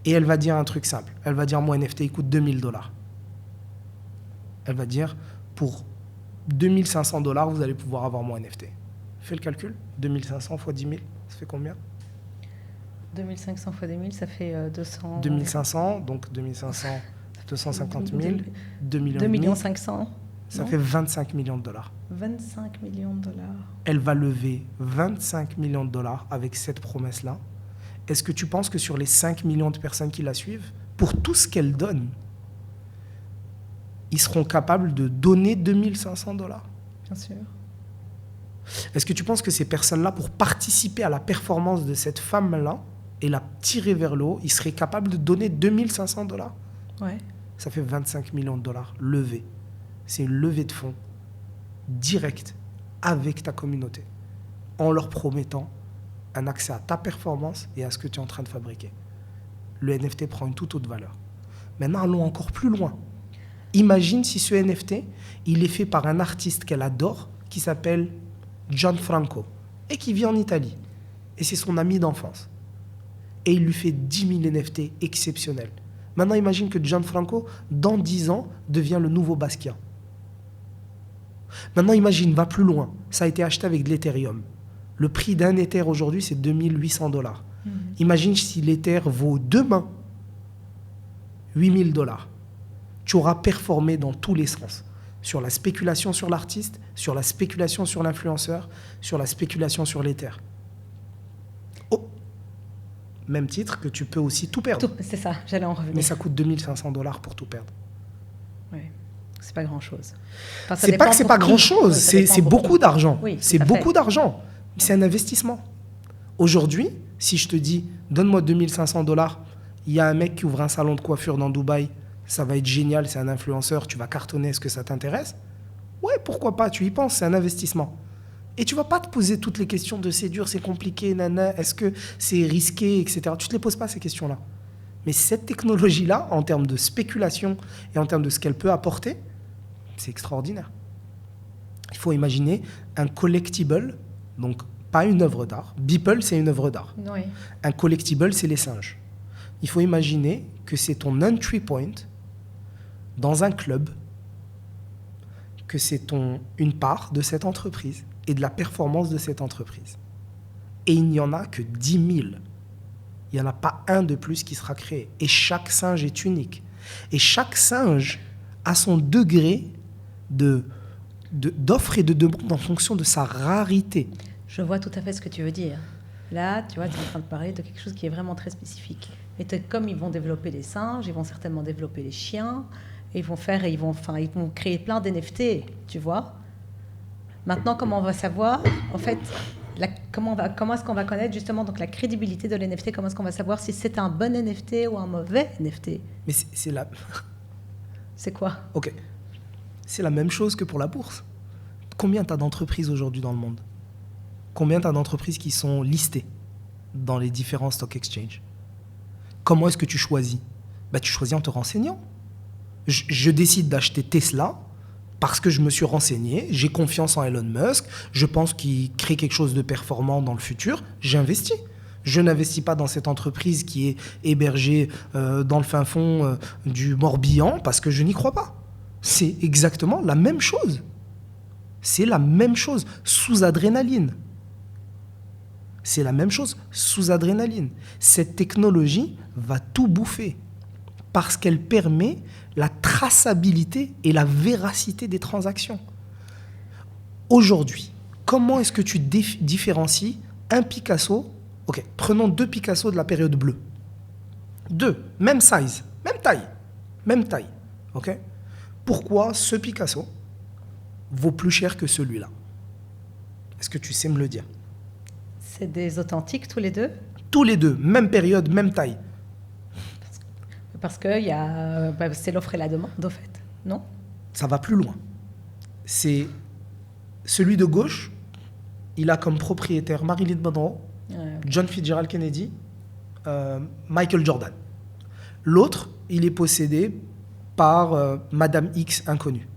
Et elle va dire un truc simple. Elle va dire, mon NFT, il coûte 2 000 dollars. Elle va dire, pour 2 500 dollars, vous allez pouvoir avoir mon NFT. Fais le calcul. 2 500 fois 10 000, ça fait combien ? 2 500 fois 2 000, ça fait 200... 2 500, donc 2 500, 250 000, 2 500 ça fait 25 millions de dollars. 25 millions de dollars. Elle va lever 25 millions de dollars avec cette promesse-là. Est-ce que tu penses que sur les 5 millions de personnes qui la suivent, pour tout ce qu'elle donne, ils seront capables de donner 2 500 dollars ? Bien sûr. Est-ce que tu penses que ces personnes-là, pour participer à la performance de cette femme-là et la tirer vers le haut, ils seraient capables de donner 2 500 dollars ? Ouais. Ça fait 25 millions de dollars levés. C'est une levée de fonds directe avec ta communauté, en leur promettant un accès à ta performance et à ce que tu es en train de fabriquer. Le NFT prend une toute autre valeur. Maintenant, allons encore plus loin. Imagine si ce NFT, il est fait par un artiste qu'elle adore, qui s'appelle Gianfranco, et qui vit en Italie. Et c'est son ami d'enfance. Et il lui fait 10 000 NFT exceptionnels. Maintenant, imagine que Gianfranco, dans 10 ans, devient le nouveau Basquiat. Maintenant, imagine, va plus loin. Ça a été acheté avec de l'Ethereum. Le prix d'un Ether aujourd'hui, c'est 2 800 dollars. Imagine si l'Ether vaut demain 8 000 dollars. Tu auras performé dans tous les sens. Sur la spéculation sur l'artiste, sur la spéculation sur l'influenceur, sur la spéculation sur l'Ether. Au même titre que tu peux aussi tout perdre. C'est ça, j'allais en revenir. Mais ça coûte 2 500 dollars pour tout perdre. Oui. C'est pas grand-chose. Enfin, c'est pas que c'est pas grand-chose, c'est beaucoup d'argent. Oui, c'est beaucoup d'argent. C'est un investissement. Aujourd'hui, si je te dis, donne-moi 2 500 dollars, il y a un mec qui ouvre un salon de coiffure dans Dubaï, ça va être génial, c'est un influenceur, tu vas cartonner, est-ce que ça t'intéresse ? Ouais, pourquoi pas, tu y penses, c'est un investissement. Et tu vas pas te poser toutes les questions de c'est dur, c'est compliqué, nana, est-ce que c'est risqué, etc. Tu te les poses pas, ces questions-là. Mais cette technologie-là, en termes de spéculation et en termes de ce qu'elle peut apporter, c'est extraordinaire. Il faut imaginer un collectible, donc pas une œuvre d'art. Beeple, c'est une œuvre d'art. Oui. Un collectible, c'est les singes. Il faut imaginer que c'est ton entry point dans un club, que c'est une part de cette entreprise et de la performance de cette entreprise. Et il n'y en a que 10 000. Il n'y en a pas un de plus qui sera créé. Et chaque singe est unique. Et chaque singe a son degré d'offre et de demande en fonction de sa rarité. Je vois tout à fait ce que tu veux dire. Là, tu vois, tu es en train de parler de quelque chose qui est vraiment très spécifique. Et comme ils vont développer les singes, ils vont certainement développer les chiens, et ils vont créer plein d'NFT, tu vois. Maintenant, comment on va savoir, en fait, comment est-ce qu'on va connaître justement donc la crédibilité de l'NFT? Comment est-ce qu'on va savoir si c'est un bon NFT ou un mauvais NFT? Mais c'est la... C'est quoi? Ok. C'est la même chose que pour la bourse. Combien tu as d'entreprises aujourd'hui dans le monde? Combien tu as d'entreprises qui sont listées dans les différents stock exchange? Comment est-ce que tu choisis? Tu choisis en te renseignant. Je décide d'acheter Tesla parce que je me suis renseigné, j'ai confiance en Elon Musk, je pense qu'il crée quelque chose de performant dans le futur, j'investis. Je n'investis pas dans cette entreprise qui est hébergée dans le fin fond du Morbihan parce que je n'y crois pas. C'est exactement la même chose. C'est la même chose sous adrénaline. C'est la même chose sous adrénaline. Cette technologie va tout bouffer parce qu'elle permet la traçabilité et la véracité des transactions. Aujourd'hui, comment est-ce que tu différencies un Picasso? Ok, prenons 2 Picasso de la période bleue. 2, même size, même taille. Ok? Pourquoi ce Picasso vaut plus cher que celui-là? Est-ce que tu sais me le dire? C'est des authentiques tous les deux? Tous les deux, même période, même taille. Parce que c'est l'offre et la demande, au fait, non? Ça va plus loin. C'est celui de gauche, il a comme propriétaire Marilyn Monroe, John Fitzgerald Kennedy, Michael Jordan. L'autre, il est possédé par Madame X inconnue.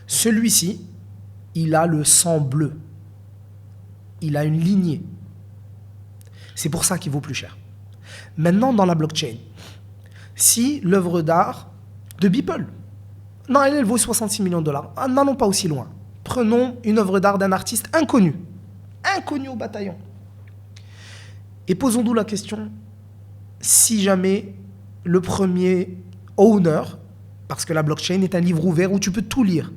Celui-ci, il a le sang bleu. Il a une lignée. C'est pour ça qu'il vaut plus cher. Maintenant, dans la blockchain, si l'œuvre d'art de Beeple, non, elle vaut 66 millions de dollars. Ah, n'allons pas aussi loin. Prenons une œuvre d'art d'un artiste inconnu au bataillon. Et posons-nous la question, si jamais le premier owner, parce que la blockchain est un livre ouvert où tu peux tout lire,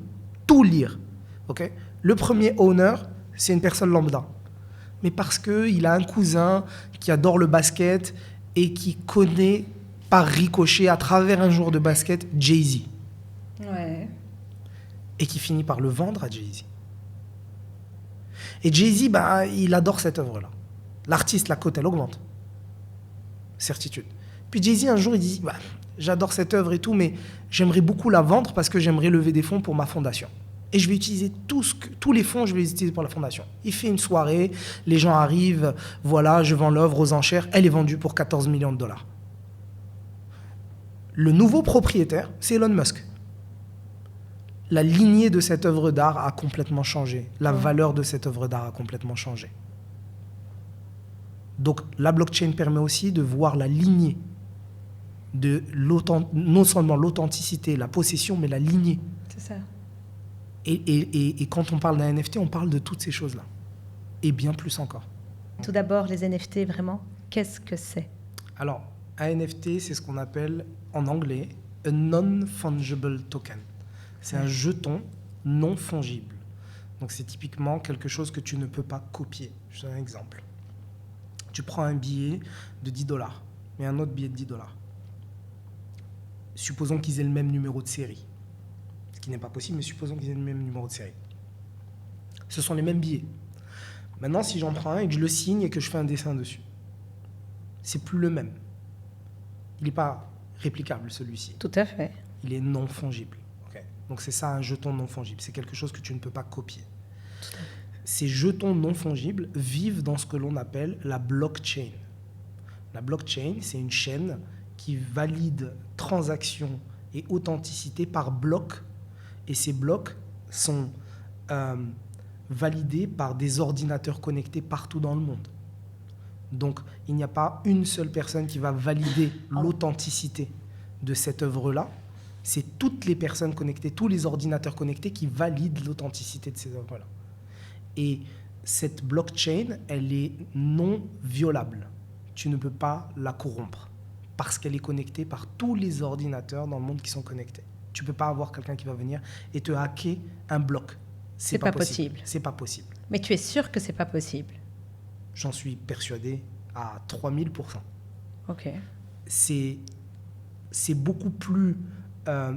okay? Le premier owner, c'est une personne lambda. Mais parce qu'il a un cousin qui adore le basket et qui connaît par ricochet à travers un joueur de basket Jay-Z. Ouais. Et qui finit par le vendre à Jay-Z. Et Jay-Z, il adore cette œuvre-là. L'artiste, la cote, elle augmente. Certitude. Puis Jay-Z, un jour, il dit, j'adore cette œuvre et tout, mais j'aimerais beaucoup la vendre parce que j'aimerais lever des fonds pour ma fondation. Et je vais utiliser tous les fonds, je vais les utiliser pour la fondation. Il fait une soirée, les gens arrivent, voilà, je vends l'œuvre aux enchères, elle est vendue pour 14 millions de dollars. Le nouveau propriétaire, c'est Elon Musk. La lignée de cette œuvre d'art a complètement changé. La valeur de cette œuvre d'art a complètement changé. Donc la blockchain permet aussi de voir la lignée de non seulement l'authenticité, la possession, mais la lignée. C'est ça. Et quand on parle d'un NFT, on parle de toutes ces choses-là. Et bien plus encore. Tout d'abord, les NFT, vraiment, qu'est-ce que c'est? Alors, un NFT, c'est ce qu'on appelle en anglais un non-fungible token. C'est un jeton non fongible. Donc c'est typiquement quelque chose que tu ne peux pas copier. Je donne un exemple. Tu prends un billet de 10 dollars et un autre billet de 10 dollars. Supposons qu'ils aient le même numéro de série. Ce qui n'est pas possible, mais supposons qu'ils aient le même numéro de série. Ce sont les mêmes billets. Maintenant, si j'en prends un et que je le signe et que je fais un dessin dessus, c'est plus le même. Il n'est pas réplicable, celui-ci. Tout à fait. Il est non fongible. Okay. Donc c'est ça, un jeton non fongible. C'est quelque chose que tu ne peux pas copier. Ces jetons non fongibles vivent dans ce que l'on appelle la blockchain. La blockchain, c'est une chaîne qui valide transactions et authenticité par bloc. Et ces blocs sont validée par des ordinateurs connectés partout dans le monde. Donc, il n'y a pas une seule personne qui va valider l'authenticité de cette œuvre-là. C'est toutes les personnes connectées, tous les ordinateurs connectés qui valident l'authenticité de ces œuvres-là. Et cette blockchain, elle est non violable. Tu ne peux pas la corrompre parce qu'elle est connectée par tous les ordinateurs dans le monde qui sont connectés. Tu ne peux pas avoir quelqu'un qui va venir et te hacker un bloc. C'est pas possible. C'est pas possible. Mais tu es sûr que c'est pas possible? J'en suis persuadé à 3000%. Ok. C'est beaucoup plus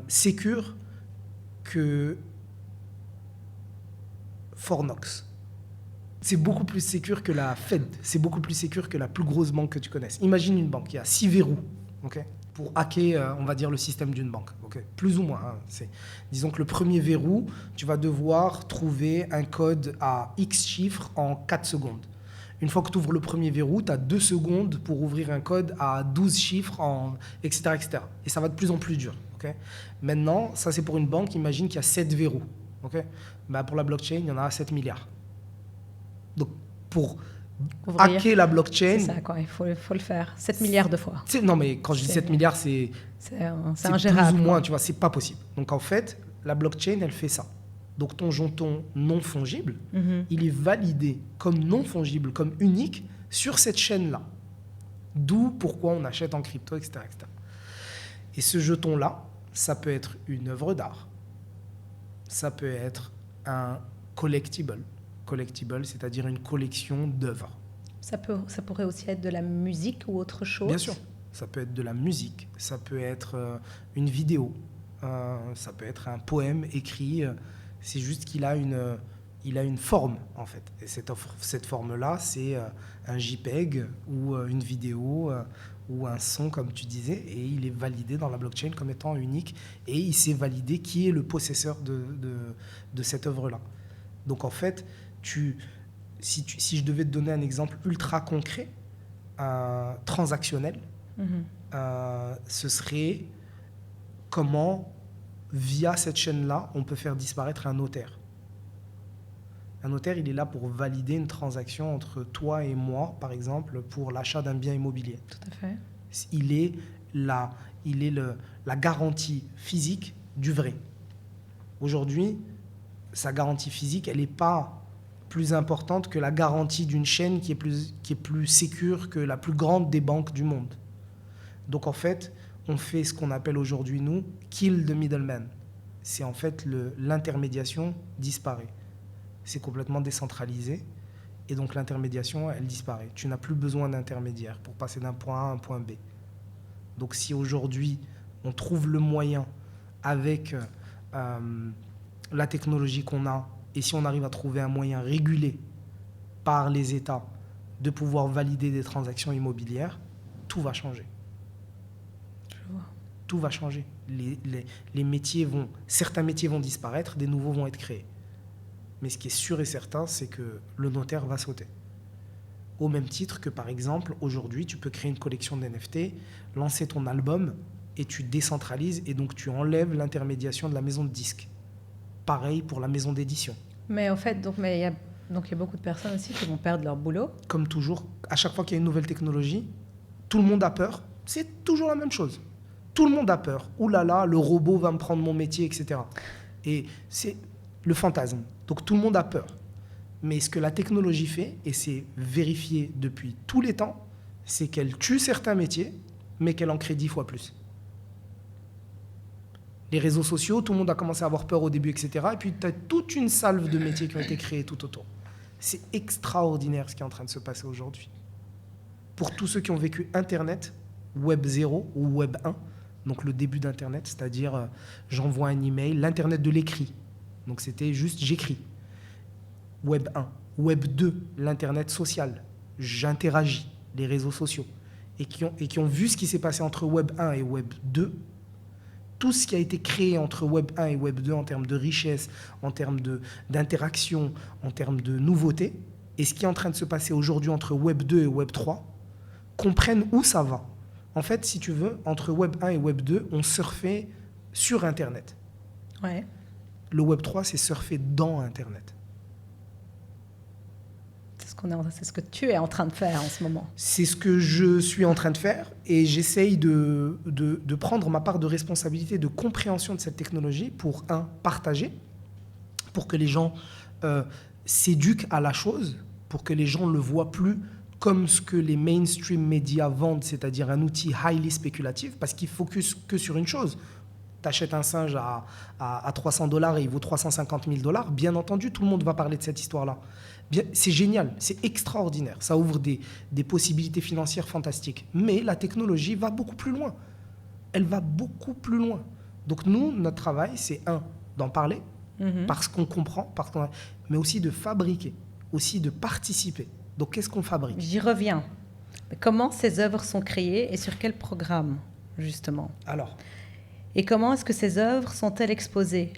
sécure que Fornox. C'est beaucoup plus sécure que la Fed. C'est beaucoup plus sécure que la plus grosse banque que tu connaisses. Imagine une banque, il y a 6 verrous, okay, pour hacker, on va dire, le système d'une banque. Okay, plus ou moins. Hein, disons que le premier verrou, tu vas devoir trouver un code à X chiffres en 4 secondes. Une fois que tu ouvres le premier verrou, tu as 2 secondes pour ouvrir un code à 12 chiffres, etc., etc. Et ça va de plus en plus dur. Okay. Maintenant, ça c'est pour une banque, imagine qu'il y a 7 verrous. Okay. Bah, pour la blockchain, il y en a 7 milliards. Donc, pour hacker la blockchain... C'est ça, quoi. Il faut le faire 7 milliards de fois. Non, mais quand je dis 7 milliards, c'est ingérable. Plus ou moins, tu vois, c'est pas possible. Donc, en fait, la blockchain, elle fait ça. Donc, ton jeton non fongible, il est validé comme non fongible, comme unique, sur cette chaîne-là. D'où pourquoi on achète en crypto, etc., etc. Et ce jeton-là, ça peut être une œuvre d'art. Ça peut être un collectible. Collectible, c'est-à-dire une collection d'œuvres. Ça pourrait aussi être de la musique ou autre chose? Bien sûr. Ça peut être de la musique, ça peut être une vidéo, ça peut être un poème écrit. C'est juste qu'il a une forme, en fait. Et cette forme-là, c'est un JPEG ou une vidéo ou un son, comme tu disais, et il est validé dans la blockchain comme étant unique, et il s'est validé qui est le possesseur de cette œuvre-là. Donc, en fait, si je devais te donner un exemple ultra concret, transactionnel, ce serait comment, via cette chaîne-là, on peut faire disparaître un notaire. Un notaire, il est là pour valider une transaction entre toi et moi, par exemple, pour l'achat d'un bien immobilier. Tout à fait. Il est la garantie physique du vrai. Aujourd'hui, sa garantie physique, elle n'est pas plus importante que la garantie d'une chaîne qui est plus sécure que la plus grande des banques du monde. Donc en fait, on fait ce qu'on appelle aujourd'hui, nous, kill the middleman. C'est en fait l'intermédiation disparaît. C'est complètement décentralisé et donc l'intermédiation, elle disparaît. Tu n'as plus besoin d'intermédiaire pour passer d'un point A à un point B. Donc si aujourd'hui, on trouve le moyen avec la technologie qu'on a, et si on arrive à trouver un moyen régulé par les États de pouvoir valider des transactions immobilières, tout va changer. Je vois. Tout va changer. Les métiers certains métiers vont disparaître, des nouveaux vont être créés. Mais ce qui est sûr et certain, c'est que le notaire va sauter. Au même titre que, par exemple, aujourd'hui, tu peux créer une collection d'NFT, lancer ton album, et tu décentralises, et donc tu enlèves l'intermédiation de la maison de disques. Pareil pour la maison d'édition. Mais en fait, il y a beaucoup de personnes aussi qui vont perdre leur boulot. Comme toujours, à chaque fois qu'il y a une nouvelle technologie, tout le monde a peur. C'est toujours la même chose. Tout le monde a peur. Ouh là là, le robot va me prendre mon métier, etc. Et c'est le fantasme. Donc tout le monde a peur. Mais ce que la technologie fait, et c'est vérifié depuis tous les temps, c'est qu'elle tue certains métiers, mais qu'elle en crée 10 fois plus. Les réseaux sociaux, tout le monde a commencé à avoir peur au début, etc. Et puis, tu as toute une salve de métiers qui ont été créés tout autour. C'est extraordinaire ce qui est en train de se passer aujourd'hui. Pour tous ceux qui ont vécu Internet, Web 0 ou Web 1, donc le début d'Internet, c'est-à-dire j'envoie un email, l'Internet de l'écrit. Donc c'était juste j'écris. Web 1. Web 2, l'Internet social. J'interagis, les réseaux sociaux. Et qui ont vu ce qui s'est passé entre Web 1 et Web 2, tout ce qui a été créé entre Web 1 et Web 2 en termes de richesse, en termes d'interaction, en termes de nouveautés, et ce qui est en train de se passer aujourd'hui entre Web 2 et Web 3, comprennent où ça va. En fait, si tu veux, entre Web 1 et Web 2, on surfait sur Internet. Ouais. Le Web 3, c'est surfer dans Internet. c'est ce que tu es en train de faire en ce moment. C'est ce que je suis en train de faire et j'essaye de prendre ma part de responsabilité, de compréhension de cette technologie pour, partager, pour que les gens s'éduquent à la chose, pour que les gens ne le voient plus comme ce que les mainstream médias vendent, c'est-à-dire un outil highly spéculatif, parce qu'ils focusent que sur une chose. Tu achètes un singe à $300 et il vaut $350 000, bien entendu, tout le monde va parler de cette histoire-là. C'est génial, c'est extraordinaire, ça ouvre des possibilités financières fantastiques. Mais la technologie va beaucoup plus loin. Elle va beaucoup plus loin. Donc nous, notre travail, c'est d'en parler, parce qu'on comprend, mais aussi de fabriquer, aussi de participer. Donc qu'est-ce qu'on fabrique ? J'y reviens. Comment ces œuvres sont créées et sur quel programme, justement ? Alors, et comment est-ce que ces œuvres sont-elles exposées ?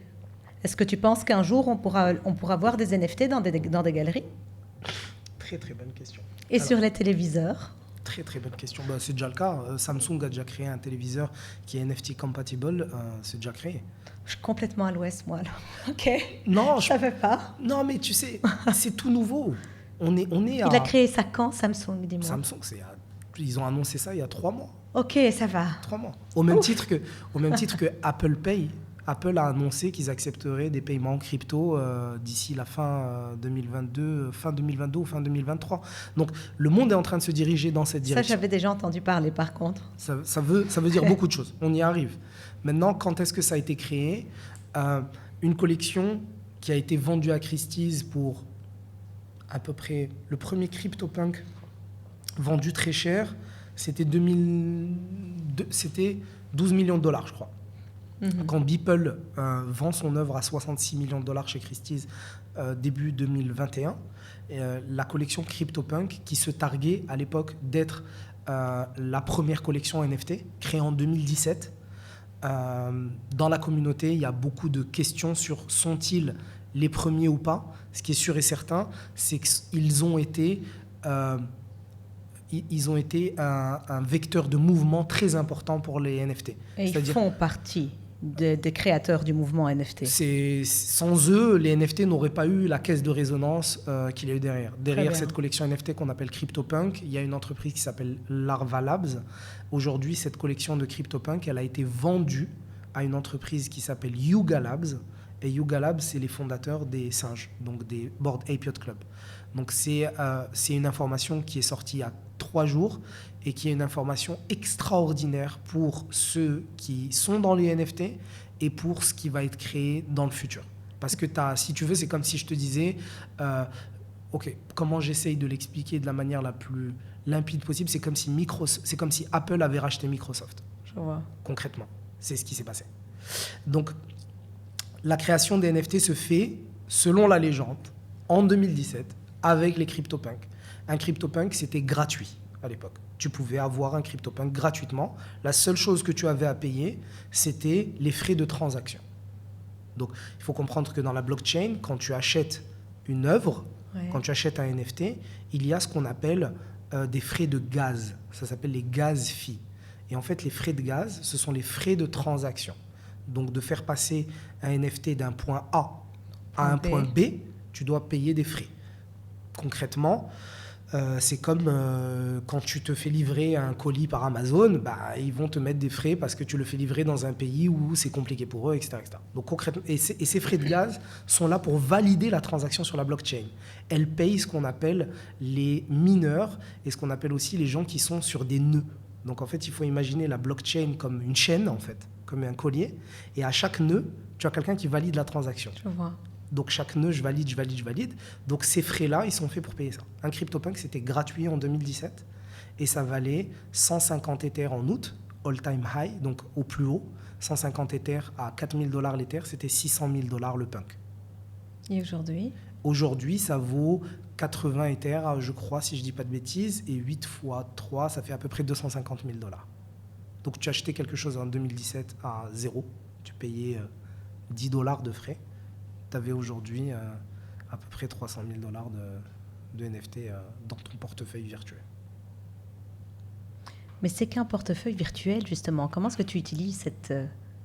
Est-ce que tu penses qu'un jour, on pourra voir des NFT dans des galeries ? Très, très bonne question. Et sur les téléviseurs ? Très, très bonne question. C'est déjà le cas. Samsung a déjà créé un téléviseur qui est NFT compatible. C'est déjà créé. Je suis complètement à l'ouest, moi. Alors. OK. Non, je ne savais pas. Non, mais tu sais, c'est tout nouveau. On est Il a créé ça quand, Samsung, dis-moi ? Samsung, ils ont annoncé ça il y a 3 mois. Ok, ça va. 3 mois. Au même titre que Apple Pay. Apple a annoncé qu'ils accepteraient des paiements crypto d'ici la fin 2022 ou fin 2023. Donc, le monde est en train de se diriger dans cette direction. Ça, j'avais déjà entendu parler, par contre. Ça veut dire beaucoup de choses. On y arrive. Maintenant, quand est-ce que ça a été créé ? Une collection qui a été vendue à Christie's pour à peu près... Le premier CryptoPunk vendu très cher, c'était 12 millions de dollars, je crois. Quand Beeple vend son œuvre à 66 millions de dollars chez Christie's début 2021, la collection CryptoPunk, qui se targuait à l'époque d'être la première collection NFT, créée en 2017, dans la communauté, il y a beaucoup de questions sur sont-ils les premiers ou pas. Ce qui est sûr et certain, c'est qu'ils ont été... Ils ont été un vecteur de mouvement très important pour les NFT. Et ils font partie des créateurs du mouvement NFT. Sans eux, les NFT n'auraient pas eu la caisse de résonance qu'il y a eu derrière. Derrière cette collection NFT qu'on appelle CryptoPunk, il y a une entreprise qui s'appelle Larva Labs. Aujourd'hui, cette collection de CryptoPunk, elle a été vendue à une entreprise qui s'appelle Yuga Labs. Et Yuga Labs, c'est les fondateurs des singes, donc des Bored Ape Yacht Club. Donc c'est une information qui est sortie il y a 3 jours et qui est une information extraordinaire pour ceux qui sont dans les NFT et pour ce qui va être créé dans le futur. Parce que si tu veux, c'est comme si je te disais, ok, comment j'essaye de l'expliquer de la manière la plus limpide possible, c'est comme si Apple avait racheté Microsoft. Je vois. Concrètement, c'est ce qui s'est passé. Donc, la création des NFT se fait, selon la légende, en 2017, avec les CryptoPunk. Un CryptoPunk, c'était gratuit à l'époque. Tu pouvais avoir un CryptoPunk gratuitement. La seule chose que tu avais à payer, c'était les frais de transaction. Donc, il faut comprendre que dans la blockchain, quand tu achètes une œuvre, quand tu achètes un NFT, il y a ce qu'on appelle des frais de gaz. Ça s'appelle les gas fees. Et en fait, les frais de gaz, ce sont les frais de transaction. Donc, de faire passer un NFT d'un point A à un point B, tu dois payer des frais. Concrètement, c'est comme quand tu te fais livrer un colis par Amazon, ils vont te mettre des frais parce que tu le fais livrer dans un pays où c'est compliqué pour eux, etc. etc. Donc, concrètement, et ces frais de gaz sont là pour valider la transaction sur la blockchain. Elles payent ce qu'on appelle les mineurs et ce qu'on appelle aussi les gens qui sont sur des nœuds. Donc, en fait, il faut imaginer la blockchain comme une chaîne, en fait, comme un collier. Et à chaque nœud, tu as quelqu'un qui valide la transaction. Je vois. Donc, chaque nœud, je valide. Donc, ces frais-là, ils sont faits pour payer ça. Un CryptoPunk, c'était gratuit en 2017 et ça valait 150 Ethers en août, all-time high, donc au plus haut. 150 Ethers à $4 000 l'Ether, c'était $600 000 le punk. Et aujourd'hui ? Aujourd'hui, ça vaut 80 Ethers, je crois, si je ne dis pas de bêtises, et 8 fois 3, ça fait à peu près $250 000. Donc, tu achetais quelque chose en 2017 à 0, tu payais $10 de frais. Tu avais aujourd'hui à peu près $300 000 de NFT dans ton portefeuille virtuel. Mais c'est qu'un portefeuille virtuel, justement. Comment est-ce que tu utilises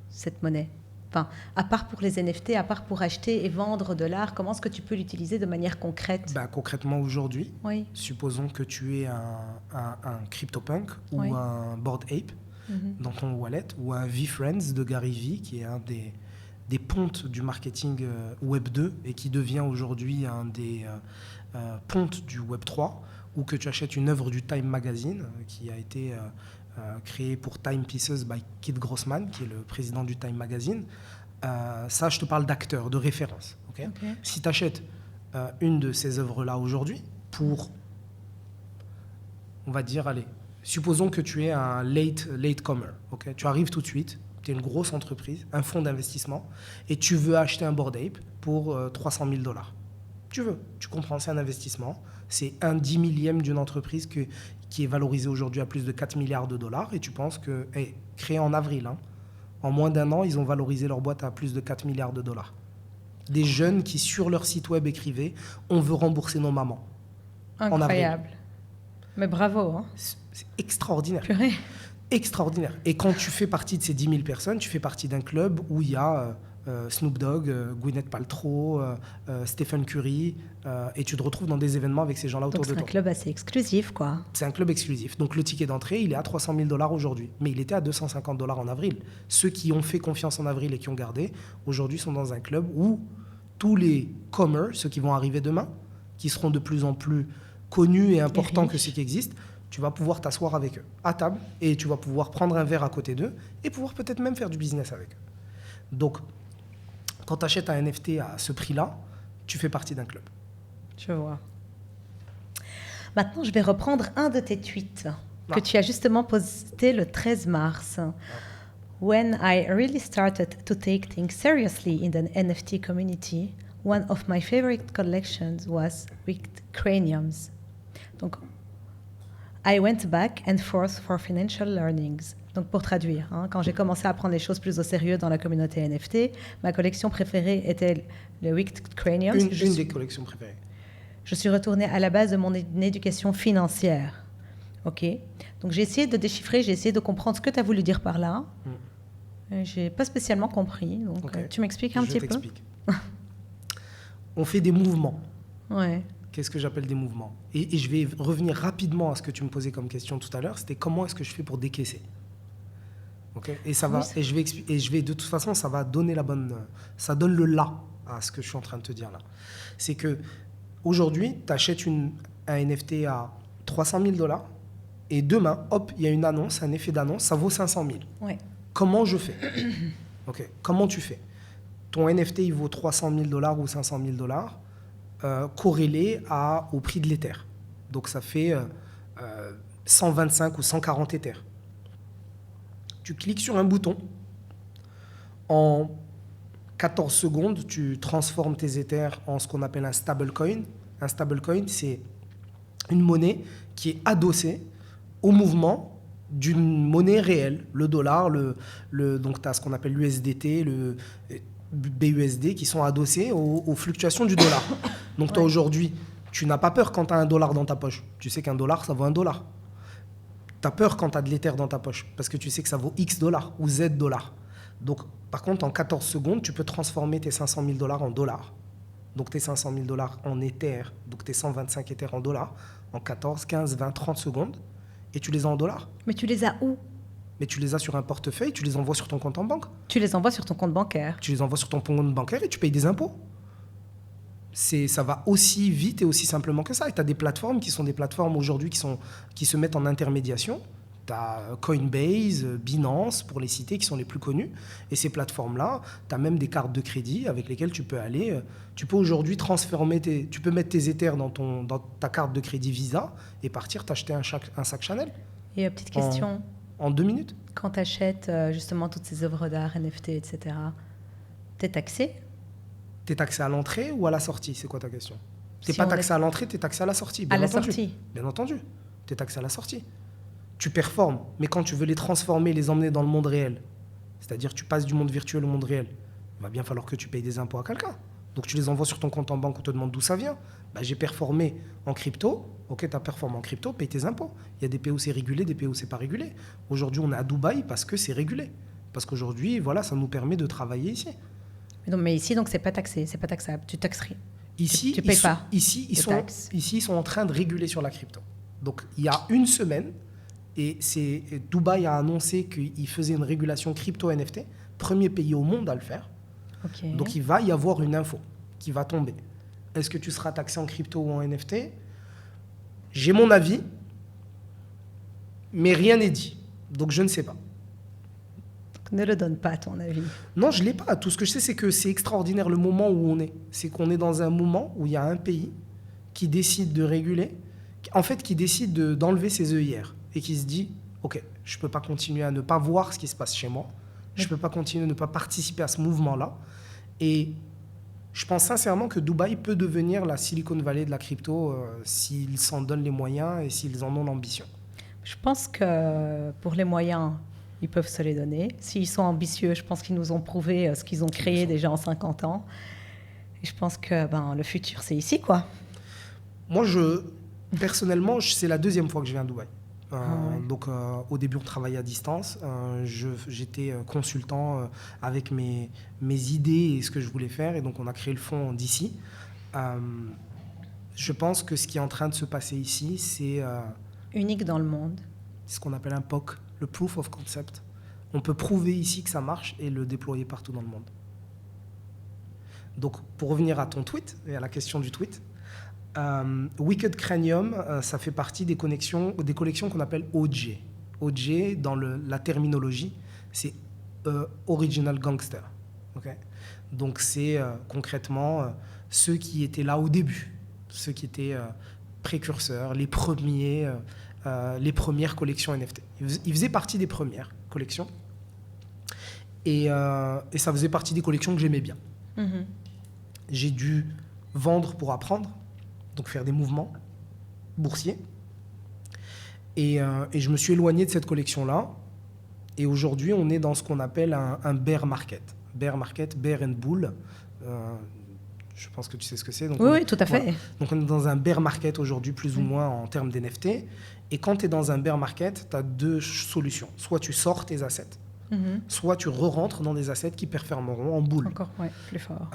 cette monnaie ? Enfin, à part pour les NFT, à part pour acheter et vendre de l'art, comment est-ce que tu peux l'utiliser de manière concrète? Concrètement, aujourd'hui, Oui. supposons que tu aies un CryptoPunk ou Oui. un Bored Ape dans ton wallet, ou un VeeFriends de Gary Vee, qui est un des pontes du marketing Web 2 et qui devient aujourd'hui un des pontes du Web 3, ou que tu achètes une œuvre du Time Magazine qui a été créée pour Timepieces by Kid Grossman, qui est le président du Time Magazine. Ça, je te parle d'acteurs, de référence. Okay. Si tu achètes une de ces œuvres-là aujourd'hui, pour, on va dire, allez, supposons que tu es un latecomer. Okay. Tu arrives tout de suite, tu es une grosse entreprise, un fonds d'investissement, et tu veux acheter un Bored Ape pour $300 000. Tu veux, tu comprends, c'est un investissement. C'est un 10 millième d'une entreprise qui est valorisée aujourd'hui à plus de 4 milliards de dollars, et tu penses que, créé en avril, en moins d'un an, ils ont valorisé leur boîte à plus de 4 milliards de dollars. Des jeunes qui, sur leur site web, écrivaient « On veut rembourser nos mamans ». Incroyable. Mais bravo. Hein. C'est extraordinaire. Purée. Extraordinaire. Et quand tu fais partie de ces 10 000 personnes, tu fais partie d'un club où il y a Snoop Dogg, Gwyneth Paltrow, Stephen Curry, et tu te retrouves dans des événements avec ces gens-là autour de toi. Donc c'est un club assez exclusif, quoi. C'est un club exclusif. Donc le ticket d'entrée, il est à $300 000 aujourd'hui, mais il était à $250 en avril. Ceux qui ont fait confiance en avril et qui ont gardé, aujourd'hui sont dans un club où tous les comers, ceux qui vont arriver demain, qui seront de plus en plus connus et importants que ceux qui existent, tu vas pouvoir t'asseoir avec eux à table et tu vas pouvoir prendre un verre à côté d'eux et pouvoir peut-être même faire du business avec eux. Donc, quand tu achètes un NFT à ce prix-là, tu fais partie d'un club. Je vois. Maintenant, je vais reprendre un de tes tweets que tu as justement posté le 13 mars. When I really started to take things seriously in the NFT community, one of my favorite collections was Wicked Craniums. Donc, I went back and forth for financial learnings. Donc, pour traduire, quand j'ai commencé à prendre les choses plus au sérieux dans la communauté NFT, ma collection préférée était le Wicked Craniums. Une des collections préférées. Je suis retournée à la base de mon éducation financière. OK. Donc, j'ai essayé de déchiffrer, j'ai essayé de comprendre ce que tu as voulu dire par là. Je n'ai pas spécialement compris. Donc, tu m'expliques un petit peu? Je t'explique. On fait des mouvements. Ouais. Qu'est-ce que j'appelle des mouvements? Et je vais revenir rapidement à ce que tu me posais comme question tout à l'heure. C'était comment est-ce que je fais pour décaisser? Okay. Et ça va. Et je vais de toute façon, ça va donner ça donne le là à ce que je suis en train de te dire là. C'est que aujourd'hui, tu achètes un NFT à $300 000 et demain, hop, il y a une annonce, un effet d'annonce, ça vaut 500 000. Ouais. Comment je fais? Comment tu fais? Ton NFT, il vaut $300 000 ou 500 000 corrélé au prix de l'Ether. Donc ça fait 125 ou 140 Ethers. Tu cliques sur un bouton. En 14 secondes, tu transformes tes Ethers en ce qu'on appelle un stablecoin. Un stablecoin, c'est une monnaie qui est adossée au mouvement d'une monnaie réelle. Le dollar, donc tu as ce qu'on appelle l'USDT, le BUSD, qui sont adossés aux fluctuations du dollar. Donc toi, aujourd'hui, tu n'as pas peur quand tu as $1 dans ta poche. Tu sais qu'un dollar, ça vaut $1. Tu as peur quand tu as de l'Ether dans ta poche, parce que tu sais que ça vaut X dollars ou Z dollars. Donc, par contre, en 14 secondes, tu peux transformer tes $500 000 en dollars. Donc, tes $500 000 en Ether, donc tes 125 Ethers en dollars, en 14, 15, 20, 30 secondes, et tu les as en dollars. Mais tu les as où? Mais tu les as sur un portefeuille, tu les envoies sur ton compte en banque. Tu les envoies sur ton compte bancaire. Tu les envoies sur ton compte bancaire et tu payes des impôts. Ça va aussi vite et aussi simplement que ça. Et tu as des plateformes qui sont des plateformes aujourd'hui qui se mettent en intermédiation. Tu as Coinbase, Binance, pour les citer, qui sont les plus connus. Et ces plateformes-là, tu as même des cartes de crédit avec lesquelles tu peux aller. Tu peux aujourd'hui transformer tu peux mettre tes Ethers dans ta carte de crédit Visa et partir t'acheter un sac Chanel. Et petite question. En 2 minutes. Quand tu achètes justement toutes ces œuvres d'art, NFT, etc., tu es taxé? Tu es taxé à l'entrée ou à la sortie? C'est quoi ta question? Tu n'es pas taxé à l'entrée, tu es taxé à la sortie. À la sortie? Bien entendu. Tu es taxé à la sortie. Tu performes, mais quand tu veux les transformer, les emmener dans le monde réel, c'est-à-dire tu passes du monde virtuel au monde réel, il va bien falloir que tu payes des impôts à quelqu'un. Donc tu les envoies sur ton compte en banque, on te demande d'où ça vient. J'ai performé en crypto. Ok, tu as performé en crypto, paye tes impôts. Il y a des pays où c'est régulé, des pays où c'est pas régulé. Aujourd'hui, on est à Dubaï parce que c'est régulé. Parce qu'aujourd'hui, voilà, ça nous permet de travailler ici. Non, mais ici, donc, c'est pas taxé, c'est pas taxable. Tu taxerais. Ici, tu payes pas ici, ils sont en train de réguler sur la crypto. Donc, il y a une semaine, Dubaï a annoncé qu'il faisait une régulation crypto-NFT, premier pays au monde à le faire. Okay. Donc, il va y avoir une info qui va tomber. Est-ce que tu seras taxé en crypto ou en NFT? J'ai mon avis, mais rien n'est dit. Donc, je ne sais pas. Ne le donne pas, ton avis. Non, je ne l'ai pas. Tout ce que je sais, c'est que c'est extraordinaire le moment où on est. C'est qu'on est dans un moment où il y a un pays qui décide de réguler, en fait, qui décide d'enlever ses œillères et qui se dit, OK, je ne peux pas continuer à ne pas voir ce qui se passe chez moi. Je ne peux pas continuer à ne pas participer à ce mouvement-là. Et je pense sincèrement que Dubaï peut devenir la Silicon Valley de la crypto s'ils s'en donnent les moyens et s'ils en ont l'ambition. Je pense que pour les moyens, ils peuvent se les donner. S'ils sont ambitieux, je pense qu'ils nous ont prouvé ce qu'ils ont créé déjà en 50 ans. Et je pense que le futur, c'est ici, quoi. Moi, personnellement, c'est la deuxième fois que je viens à Dubaï. Donc, au début, on travaillait à distance. J'étais consultant avec mes idées et ce que je voulais faire. Et donc, on a créé le fonds d'ici. Je pense que ce qui est en train de se passer ici, c'est... unique dans le monde. C'est ce qu'on appelle un POC, le Proof of Concept. On peut prouver ici que ça marche et le déployer partout dans le monde. Donc, pour revenir à ton tweet et à la question du tweet, Wicked Cranium, ça fait partie des collections qu'on appelle OG. OG, dans la terminologie, c'est Original Gangster. Okay? Donc, c'est concrètement ceux qui étaient là au début, ceux qui étaient précurseurs, les premières collections NFT. Ils faisaient partie des premières collections et ça faisait partie des collections que j'aimais bien. Mm-hmm. J'ai dû vendre pour apprendre, donc faire des mouvements boursiers. Et je me suis éloigné de cette collection-là. Et aujourd'hui, on est dans ce qu'on appelle un bear market. Bear market, bear and bull. Je pense que tu sais ce que c'est. Donc oui, tout à fait. Voilà. Donc on est dans un bear market aujourd'hui, plus ou moins en termes d'NFT. Et quand tu es dans un bear market, tu as deux solutions. Soit tu sors tes assets, soit tu re-rentres dans des assets qui performeront en bull. Encore, ouais, plus fort.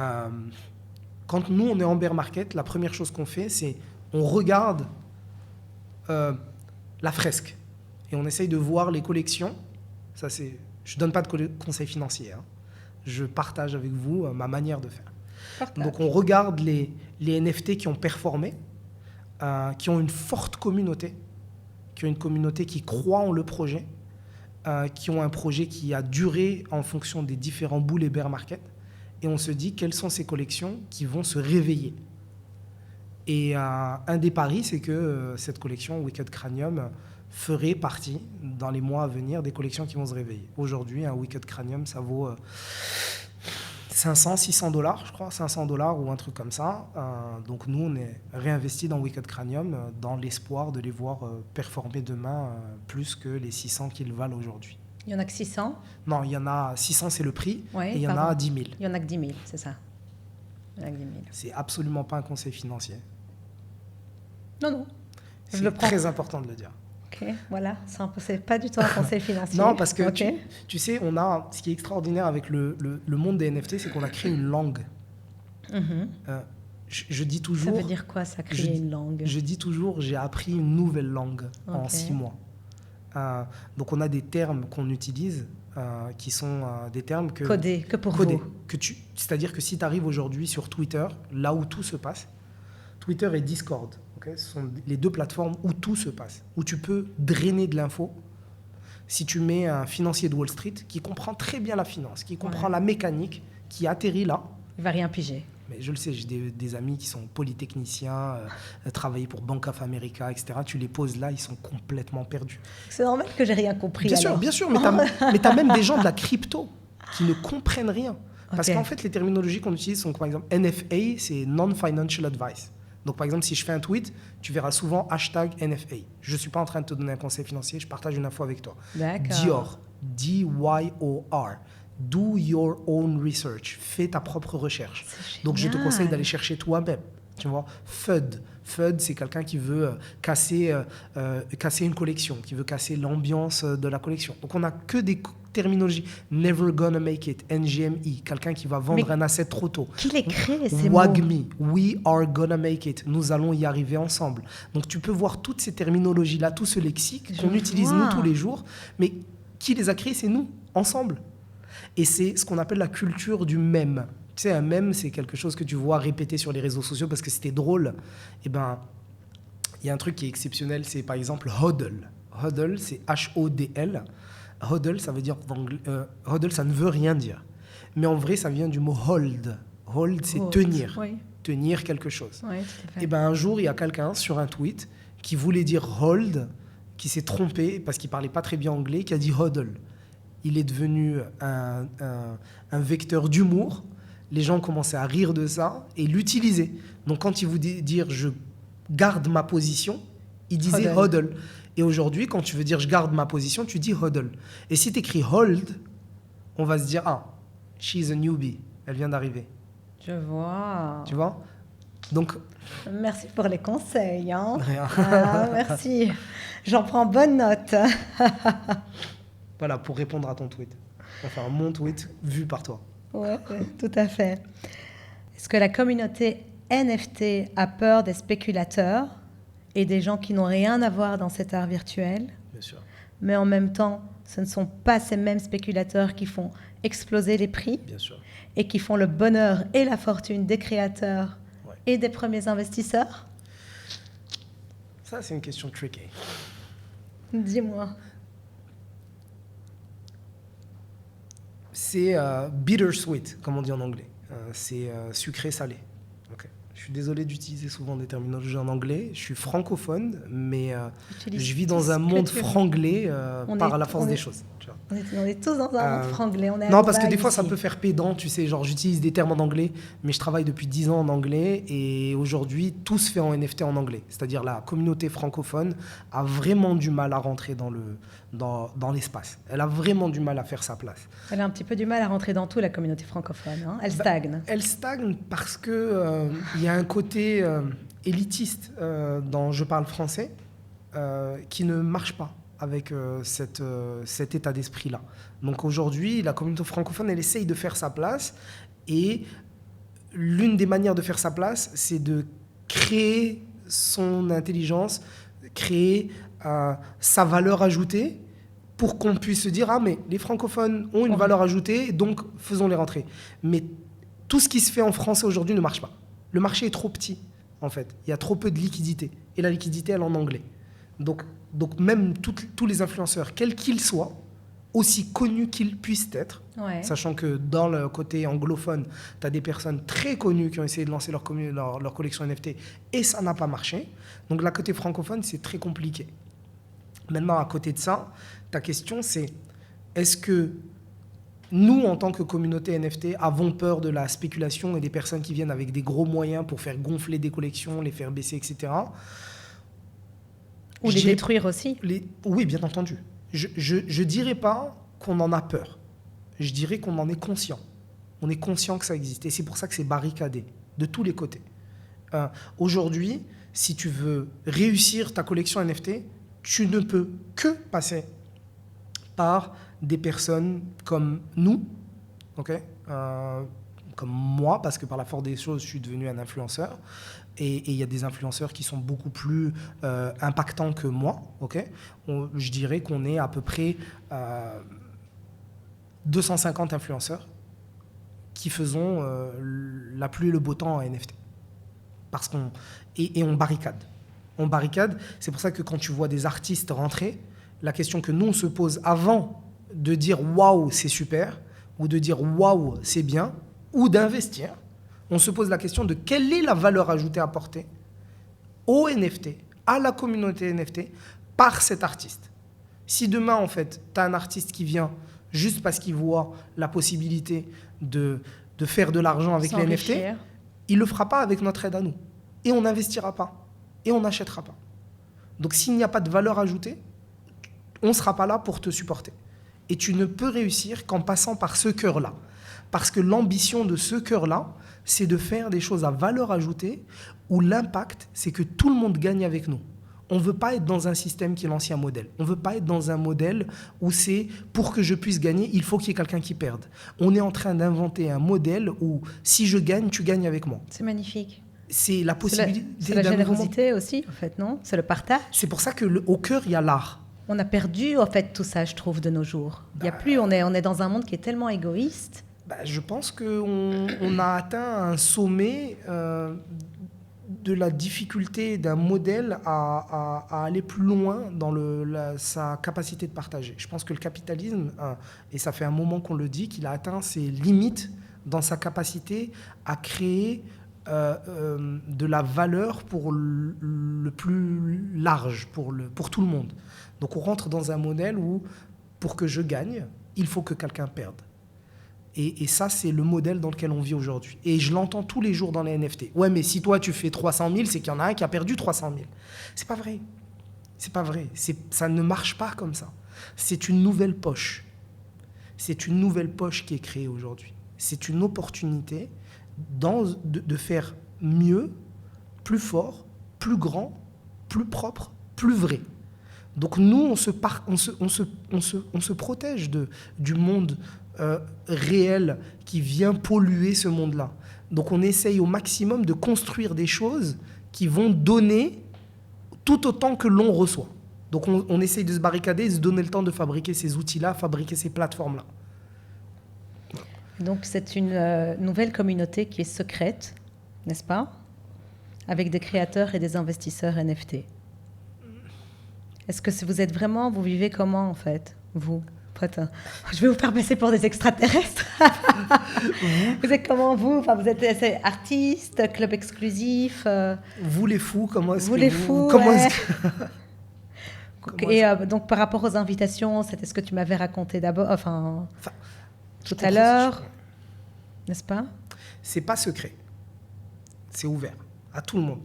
Quand nous, on est en bear market, la première chose qu'on fait, c'est on regarde la fresque. Et on essaye de voir les collections. Ça, je ne donne pas de conseils financiers. Hein. Je partage avec vous ma manière de faire. Donc, on regarde les NFT qui ont performé, qui ont une forte communauté, qui ont une communauté qui croit en le projet, qui ont un projet qui a duré en fonction des différents bulls et bear market. Et on se dit quelles sont ces collections qui vont se réveiller. Et un des paris, c'est que cette collection Wicked Cranium ferait partie, dans les mois à venir, des collections qui vont se réveiller. Aujourd'hui, un Wicked Cranium, ça vaut 500, 600 $, je crois, 500 $ ou un truc comme ça. Donc nous, on est réinvestis dans Wicked Cranium dans l'espoir de les voir performer demain plus que les 600 qu'ils valent aujourd'hui. Il y en a que 600? Non, il y en a 600, c'est le prix, et il y en a 10 000. Il y en a que 10 000, c'est ça. Il y en a que 10 000. C'est absolument pas un conseil financier. Non. C'est très important de le dire. Ok, voilà, c'est pas du tout un conseil financier. Non, parce que tu sais, ce qui est extraordinaire avec le monde des NFT, c'est qu'on a créé une langue. Je dis toujours... Ça veut dire quoi, ça, créer une langue? Je dis toujours, j'ai appris une nouvelle langue en 6 mois. Donc on a des termes qu'on utilise qui sont des termes codés, que pour vous. C'est-à-dire que si tu arrives aujourd'hui sur Twitter, là où tout se passe, Twitter et Discord, ce sont les deux plateformes où tout se passe, où tu peux drainer de l'info. Si tu mets un financier de Wall Street qui comprend très bien la finance, qui comprend la mécanique, qui atterrit là... Il va rien piger. Mais je le sais, j'ai des amis qui sont polytechniciens, travaillent pour Bank of America, etc. Tu les poses là, ils sont complètement perdus. C'est normal que j'ai rien compris. Bien sûr, mais tu as même des gens de la crypto qui ne comprennent rien. Parce qu'en fait, les terminologies qu'on utilise sont, par exemple, NFA, c'est Non-Financial Advice. Donc, par exemple, si je fais un tweet, tu verras souvent #NFA. Je ne suis pas en train de te donner un conseil financier, je partage une info avec toi. D'accord. DYOR. Do your own research. Fais ta propre recherche. Donc, je te conseille d'aller chercher toi-même Tu vois, FUD. FUD, c'est quelqu'un qui veut casser une collection, qui veut casser l'ambiance de la collection. Donc, on n'a que des terminologies. Never gonna make it. NGME. Quelqu'un qui va vendre un asset trop tôt. Qui les crée, ces WAGMI. We are gonna make it. Nous allons y arriver ensemble. Donc, tu peux voir toutes ces terminologies-là, tout ce lexique qu'on utilise nous tous les jours. Mais qui les a créés? C'est nous, ensemble. Et c'est ce qu'on appelle la culture du mème. Tu sais, un mème, c'est quelque chose que tu vois répéter sur les réseaux sociaux parce que c'était drôle. Eh ben, il y a un truc qui est exceptionnel, c'est par exemple hodl. Hodl, c'est H-O-D-L. Hodl, ça veut dire hodl, ça ne veut rien dire. Mais en vrai, ça vient du mot hold. Hold, c'est tenir. Oui. Tenir quelque chose. Oui, tout à fait. Eh ben, un jour, il y a quelqu'un sur un tweet qui voulait dire hold, qui s'est trompé parce qu'il parlait pas très bien anglais, qui a dit hodl. Il est devenu un vecteur d'humour. Les gens commençaient à rire de ça et l'utiliser. Donc, quand il voulait dire « je garde ma position », il disait « hodl ». Et aujourd'hui, quand tu veux dire « je garde ma position », tu dis « hodl ». Et si tu écris « hold », on va se dire « ah, she's a newbie, elle vient d'arriver ». Je vois. Tu vois? Donc... Merci pour les conseils. Hein. Rien. Ah, merci. J'en prends bonne note. Voilà, pour répondre à ton tweet. Enfin, mon tweet vu par toi. Oui, tout à fait. Est-ce que la communauté NFT a peur des spéculateurs et des gens qui n'ont rien à voir dans cet art virtuel? Bien sûr. Mais en même temps, ce ne sont pas ces mêmes spéculateurs qui font exploser les prix. Bien sûr. Et qui font le bonheur et la fortune des créateurs et des premiers investisseurs? Ça, c'est une question tricky. Dis-moi. C'est bittersweet, comme on dit en anglais. C'est sucré-salé. Okay. Je suis désolé d'utiliser souvent des terminologies en anglais. Je suis francophone, mais je vis dans un monde franglais par la force des choses. Tu vois. On est tous dans un monde franglais. Non, parce que des fois, ça peut faire pédant. Tu sais, genre, j'utilise des termes en anglais, mais je travaille depuis 10 ans en anglais. Et aujourd'hui, tout se fait en NFT en anglais. C'est-à-dire la communauté francophone a vraiment du mal à rentrer dans l'espace. Elle a vraiment du mal à faire sa place. Elle a un petit peu du mal à rentrer dans tout, la communauté francophone. Hein. Elle stagne. Elle stagne parce que y a un côté élitiste dans Je parle français qui ne marche pas avec cet état d'esprit-là. Donc aujourd'hui, la communauté francophone, elle essaye de faire sa place et l'une des manières de faire sa place, c'est de créer son intelligence, créer sa valeur ajoutée pour qu'on puisse se dire « Ah, mais les francophones ont une valeur ajoutée, donc faisons-les rentrer ». Mais tout ce qui se fait en français aujourd'hui ne marche pas. Le marché est trop petit, en fait. Il y a trop peu de liquidité. Et la liquidité, elle est en anglais. Donc même tous les influenceurs, quels qu'ils soient, aussi connus qu'ils puissent être, sachant que dans le côté anglophone, tu as des personnes très connues qui ont essayé de lancer leur collection NFT et ça n'a pas marché. Donc, la côté francophone, c'est très compliqué. Maintenant, à côté de ça, ta question, c'est est-ce que nous, en tant que communauté NFT, avons peur de la spéculation et des personnes qui viennent avec des gros moyens pour faire gonfler des collections, les faire baisser, etc. Ou les détruire aussi. Oui, bien entendu. Je ne dirais pas qu'on en a peur. Je dirais qu'on en est conscient. On est conscient que ça existe. Et c'est pour ça que c'est barricadé, de tous les côtés. Aujourd'hui, si tu veux réussir ta collection NFT, tu ne peux que passer par des personnes comme nous, okay, comme moi, parce que par la force des choses, je suis devenu un influenceur. Et il y a des influenceurs qui sont beaucoup plus impactants que moi. Okay. Je dirais qu'on est à peu près 250 influenceurs qui faisons la pluie et le beau temps en NFT. Et on barricade. On barricade. C'est pour ça que quand tu vois des artistes rentrer, la question que nous, on se pose avant de dire « waouh, c'est super » ou de dire « waouh, c'est bien » ou d'investir, on se pose la question de quelle est la valeur ajoutée apportée au NFT, à la communauté NFT, par cet artiste. Si demain, en fait, tu as un artiste qui vient juste parce qu'il voit la possibilité de faire de l'argent avec les NFT, il ne le fera pas avec notre aide à nous. Et on n'investira pas. Et on n'achètera pas. Donc, s'il n'y a pas de valeur ajoutée, on ne sera pas là pour te supporter. Et tu ne peux réussir qu'en passant par ce cœur-là. Parce que l'ambition de ce cœur-là, c'est de faire des choses à valeur ajoutée où l'impact, c'est que tout le monde gagne avec nous. On ne veut pas être dans un système qui est l'ancien modèle. On ne veut pas être dans un modèle où c'est pour que je puisse gagner, il faut qu'il y ait quelqu'un qui perde. On est en train d'inventer un modèle où si je gagne, tu gagnes avec moi. C'est magnifique. C'est la possibilité. C'est la générosité aussi, en fait, non? C'est le partage. C'est pour ça qu'au cœur, il y a l'art. On a perdu, en fait, tout ça, je trouve, de nos jours. Il y a plus, on est dans un monde qui est tellement égoïste. Je pense qu'on a atteint un sommet de la difficulté d'un modèle à aller plus loin dans sa capacité de partager. Je pense que le capitalisme, et ça fait un moment qu'on le dit, qu'il a atteint ses limites dans sa capacité à créer de la valeur pour le plus large, pour tout le monde. Donc on rentre dans un modèle où, pour que je gagne, il faut que quelqu'un perde. Et ça, c'est le modèle dans lequel on vit aujourd'hui. Et je l'entends tous les jours dans les NFT. Ouais, mais si toi, tu fais 300 000, c'est qu'il y en a un qui a perdu 300 000. C'est pas vrai. C'est pas vrai. Ça ne marche pas comme ça. C'est une nouvelle poche. C'est une nouvelle poche qui est créée aujourd'hui. C'est une opportunité de faire mieux, plus fort, plus grand, plus propre, plus vrai. Donc nous, on se protège du monde réel qui vient polluer ce monde-là. Donc on essaye au maximum de construire des choses qui vont donner tout autant que l'on reçoit. Donc on essaye de se barricader et de se donner le temps de fabriquer ces outils-là, fabriquer ces plateformes-là. Donc c'est une nouvelle communauté qui est secrète, n'est-ce pas? Avec des créateurs et des investisseurs NFT. Est-ce que vous vivez comment en fait, vous? Je vais vous faire passer pour des extraterrestres. Vous êtes comment, vous? Enfin, vous êtes artiste, club exclusif. Vous les fous, comment est-ce vous que les vous... fous, comment ouais. est-ce que... Donc, par rapport aux invitations, c'était ce que tu m'avais raconté d'abord, tout à l'heure, n'est-ce pas? C'est pas secret. C'est ouvert à tout le monde.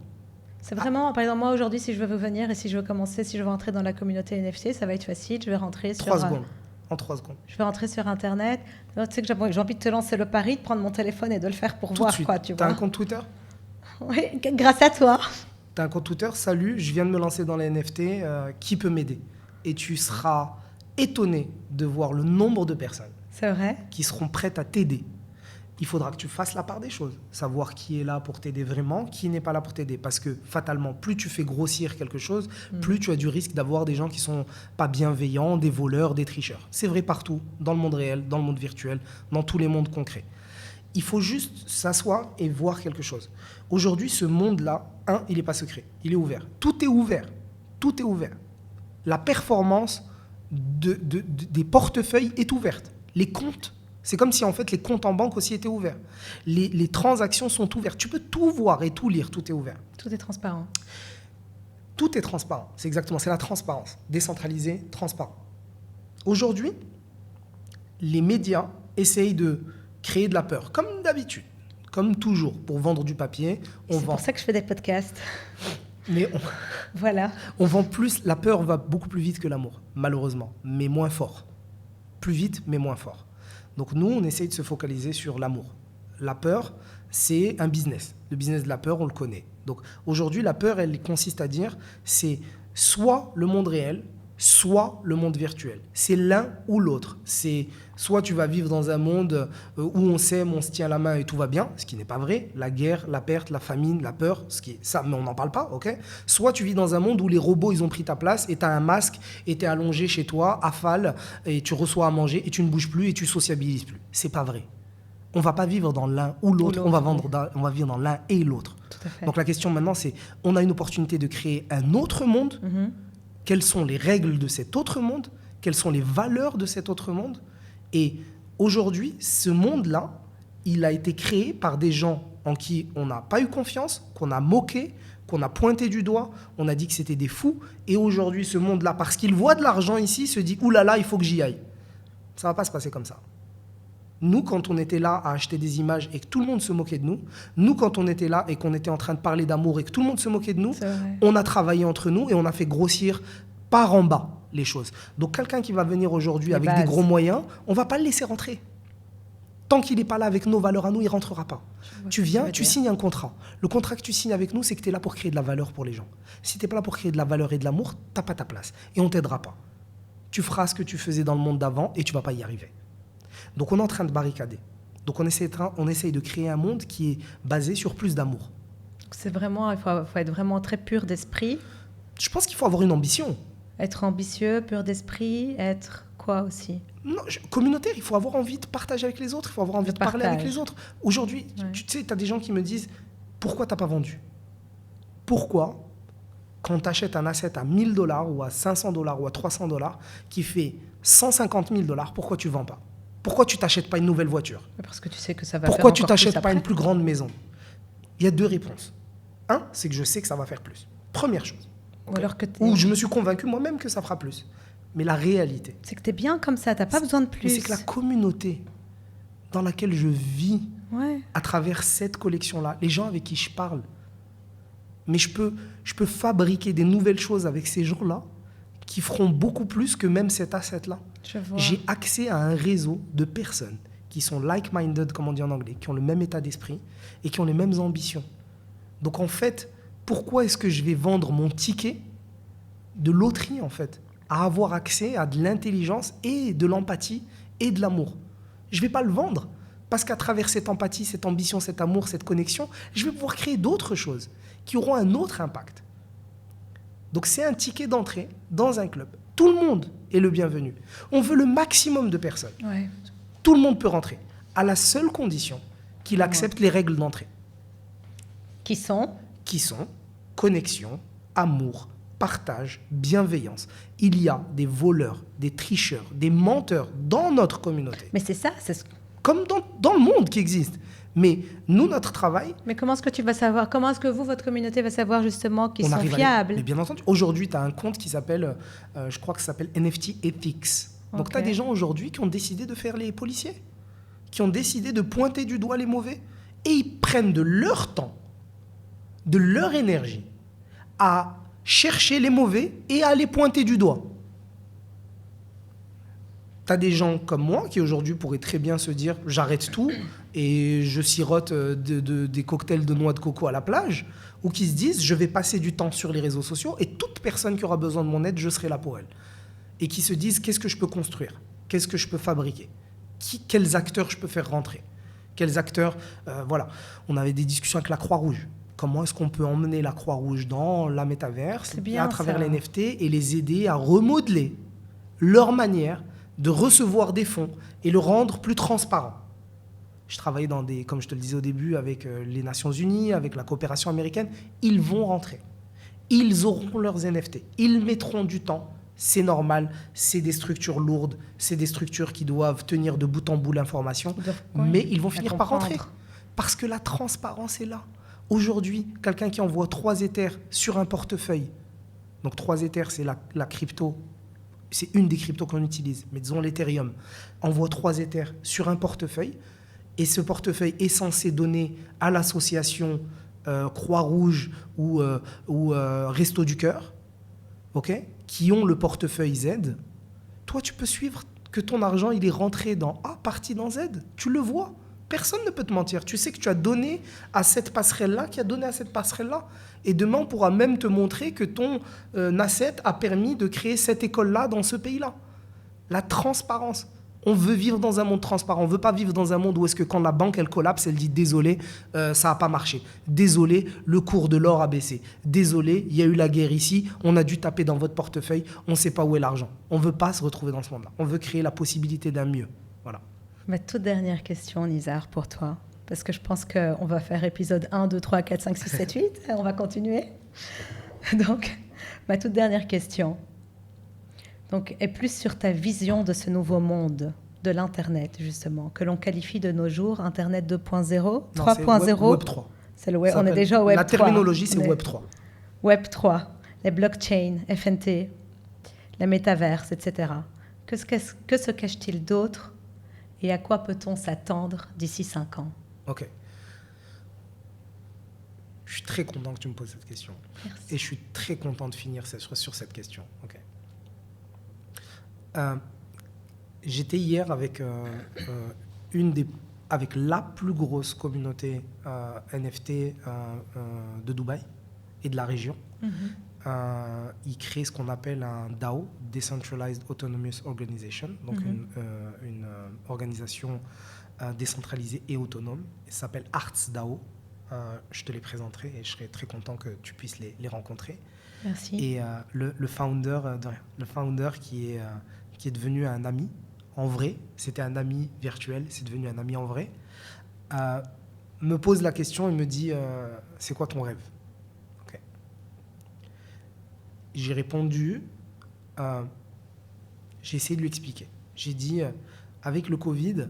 C'est vraiment, par exemple, moi aujourd'hui, si je veux venir et si je veux rentrer dans la communauté NFT, ça va être facile. Je vais rentrer sur... 3 secondes. En 3 secondes. Je vais rentrer sur Internet. Tu sais que j'ai envie de te lancer le pari, de prendre mon téléphone et de le faire pour tout voir, de suite. quoi, tu T'as vois. un compte Twitter? Oui, grâce à toi. T'as un compte Twitter? Salut, je viens de me lancer dans les NFT. Qui peut m'aider? Et tu seras étonné de voir le nombre de personnes C'est vrai. qui seront prêtes à t'aider. Il faudra que tu fasses la part des choses. Savoir qui est là pour t'aider vraiment, qui n'est pas là pour t'aider. Parce que, fatalement, plus tu fais grossir quelque chose, plus tu as du risque d'avoir des gens qui sont pas bienveillants, des voleurs, des tricheurs. C'est vrai partout, dans le monde réel, dans le monde virtuel, dans tous les mondes concrets. Il faut juste s'asseoir et voir quelque chose. Aujourd'hui, ce monde-là, il n'est pas secret, il est ouvert. Tout est ouvert. Tout est ouvert. La performance des portefeuilles est ouverte. Les comptes, c'est comme si en fait les comptes en banque aussi étaient ouverts. Les transactions sont ouvertes. Tu peux tout voir et tout lire, tout est ouvert. Tout est transparent. Tout est transparent, c'est la transparence. Décentralisé, transparent. Aujourd'hui, les médias essayent de créer de la peur, comme d'habitude, comme toujours, pour vendre du papier. C'est pour ça que je fais des podcasts. Mais voilà. On vend plus, la peur va beaucoup plus vite que l'amour, malheureusement, mais moins fort. Plus vite, mais moins fort. Donc nous, on essaye de se focaliser sur l'amour. La peur, c'est un business. Le business de la peur, on le connaît. Donc aujourd'hui, la peur, elle consiste à dire, c'est soit le monde réel, soit le monde virtuel. C'est l'un ou l'autre. C'est soit tu vas vivre dans un monde où on s'aime, on se tient la main et tout va bien, ce qui n'est pas vrai. La guerre, la perte, la famine, la peur, ça, mais on n'en parle pas, ok? Soit tu vis dans un monde où les robots, ils ont pris ta place et tu as un masque et tu es allongé chez toi, affale, et tu reçois à manger et tu ne bouges plus et tu sociabilises plus. C'est pas vrai. On va pas vivre dans l'un ou l'autre, on va vivre dans l'un et l'autre. Tout à fait. Donc la question maintenant, c'est, on a une opportunité de créer un autre monde. Quelles sont les règles de cet autre monde? Quelles sont les valeurs de cet autre monde? Et aujourd'hui, ce monde-là, il a été créé par des gens en qui on n'a pas eu confiance, qu'on a moqué, qu'on a pointé du doigt, on a dit que c'était des fous. Et aujourd'hui, ce monde-là, parce qu'il voit de l'argent ici, se dit « Ouh là là, il faut que j'y aille ». Ça ne va pas se passer comme ça. Nous, quand on était là à acheter des images et que tout le monde se moquait de nous, quand on était là et qu'on était en train de parler d'amour et que tout le monde se moquait de nous, on a travaillé entre nous et on a fait grossir par en bas les choses. Donc quelqu'un qui va venir aujourd'hui avec des gros moyens, on ne va pas le laisser rentrer. Tant qu'il n'est pas là avec nos valeurs à nous, il ne rentrera pas. Tu viens, tu dire. signes un contrat. Le contrat que tu signes avec nous, c'est que tu es là pour créer de la valeur pour les gens. Si tu n'es pas là pour créer de la valeur et de l'amour, tu n'as pas ta place. Et on ne t'aidera pas. Tu feras ce que tu faisais dans le monde d'avant et tu ne vas pas y arriver. Donc on est en train de barricader. Donc on essaye de créer un monde qui est basé sur plus d'amour. C'est vraiment, il faut être vraiment très pur d'esprit. Je pense qu'il faut avoir une ambition. Être ambitieux, pur d'esprit, être quoi aussi? Non, communautaire, il faut avoir envie de partager avec les autres, il faut avoir envie de parler avec les autres. Aujourd'hui, tu sais, tu as des gens qui me disent « Pourquoi tu n'as pas vendu ?» Pourquoi, quand tu achètes un asset à $1 000 ou à $500 ou à $300 qui fait $150 000, pourquoi tu ne vends pas? Pourquoi tu t'achètes pas une nouvelle voiture? Parce que tu sais que ça va Pourquoi faire tu encore t'achètes plus pas après. une plus grande maison? Il y a deux réponses. Un, c'est que je sais que ça va faire plus. Première chose. Ou alors que Ou je me suis convaincu moi-même que ça fera plus. Mais la réalité, c'est que tu es bien comme ça, tu n'as pas besoin de plus. mais c'est que la communauté dans laquelle je vis, Ouais. à travers cette collection-là, les gens avec qui je parle, mais je peux fabriquer des nouvelles choses avec ces gens-là qui feront beaucoup plus que même cet asset-là. Je vois. J'ai accès à un réseau de personnes qui sont like-minded, comme on dit en anglais, qui ont le même état d'esprit et qui ont les mêmes ambitions. Donc en fait, pourquoi est-ce que je vais vendre mon ticket de loterie, en fait, à avoir accès à de l'intelligence et de l'empathie et de l'amour? Je ne vais pas le vendre parce qu'à travers cette empathie, cette ambition, cet amour, cette connexion, je vais pouvoir créer d'autres choses qui auront un autre impact. Donc c'est un ticket d'entrée dans un club. Tout le monde est le bienvenu. On veut le maximum de personnes. Ouais. Tout le monde peut rentrer, à la seule condition qu'il accepte les règles d'entrée, Qui sont qui sont connexion, amour, partage, bienveillance. Il y a des voleurs, des tricheurs, des menteurs dans notre communauté, Mais c'est ça, c'est ce... comme dans le monde qui existe. Mais nous, notre travail, Mais comment est-ce que tu vas savoir, comment est-ce que vous, votre communauté, va savoir justement qu'ils on sont arrive fiables? Mais bien entendu, aujourd'hui, tu as un compte qui s'appelle, je crois que ça s'appelle NFT Ethics. Donc Ok. tu as des gens aujourd'hui qui ont décidé de faire les policiers, qui ont décidé de pointer du doigt les mauvais, et ils prennent de leur temps, de leur énergie, à chercher les mauvais et à les pointer du doigt. Tu as des gens comme moi qui aujourd'hui pourraient très bien se dire « j'arrête tout et je sirote des cocktails de noix de coco à la plage » ou qui se disent « je vais passer du temps sur les réseaux sociaux et toute personne qui aura besoin de mon aide, je serai là pour elle » et qui se disent « qu'est-ce que je peux construire? Qu'est-ce que je peux fabriquer? Quels acteurs je peux faire rentrer? Quels acteurs voilà. On avait des discussions avec la Croix-Rouge. Comment est-ce qu'on peut emmener la Croix-Rouge dans la métaverse C'est bien à travers ça. les NFT et les aider à remodeler leur manière de recevoir des fonds et le rendre plus transparent. Je travaillais comme je te le disais au début, avec les Nations Unies, avec la coopération américaine. Ils vont rentrer. Ils auront leurs NFT. Ils mettront du temps. C'est normal. C'est des structures lourdes. C'est des structures qui doivent tenir de bout en bout l'information. Mais ils vont finir par rentrer. Parce que la transparence est là. Aujourd'hui, quelqu'un qui envoie 3 Ethers sur un portefeuille, donc 3 Ethers, c'est la crypto, c'est une des cryptos qu'on utilise, mais disons l'Ethereum, envoie 3 Ethers sur un portefeuille, et ce portefeuille est censé donner à l'association Croix-Rouge ou Resto du Cœur, okay, qui ont le portefeuille Z. Toi, tu peux suivre que ton argent, il est rentré dans A, parti dans Z. Tu le vois. Personne ne peut te mentir. Tu sais que tu as donné à cette passerelle-là, qui a donné à cette passerelle-là. Et demain, on pourra même te montrer que ton asset a permis de créer cette école-là dans ce pays-là. La transparence. On veut vivre dans un monde transparent. On ne veut pas vivre dans un monde où est-ce que quand la banque, elle collapse, elle dit « Désolé, ça n'a pas marché. Désolé, le cours de l'or a baissé. Désolé, il y a eu la guerre ici. On a dû taper dans votre portefeuille. On ne sait pas où est l'argent. » On ne veut pas se retrouver dans ce monde-là. On veut créer la possibilité d'un mieux. Voilà. Ma toute dernière question, Nizar, pour toi, parce que je pense qu'on va faire épisode 1, 2, 3, 4, 5, 6, 7, 8, et on va continuer. Donc, ma toute dernière question est plus sur ta vision de ce nouveau monde de l'Internet, justement, que l'on qualifie de nos jours Internet 2.0, 3.0. Web 3. C'est le web, on est déjà au Web 3. La terminologie, c'est Web 3. Web 3, les blockchains, FNT, la métaverse, etc. Que se cache-t-il d'autre? Et à quoi peut-on s'attendre d'ici 5 ans? Ok. Je suis très content que tu me poses cette question. Merci. Et je suis très content de finir sur cette question. Ok. J'étais hier avec une des avec la plus grosse communauté NFT de Dubaï et de la région. Il crée ce qu'on appelle un DAO, Decentralized Autonomous Organization, donc une organisation décentralisée et autonome. Ça s'appelle Arts DAO. Je te les présenterai et je serai très content que tu puisses les rencontrer. Merci. Et le founder qui est devenu un ami en vrai, c'était un ami virtuel, c'est devenu un ami en vrai, me pose la question et me dit c'est quoi ton rêve? Okay. J'ai répondu, j'ai essayé de lui expliquer. J'ai dit avec le Covid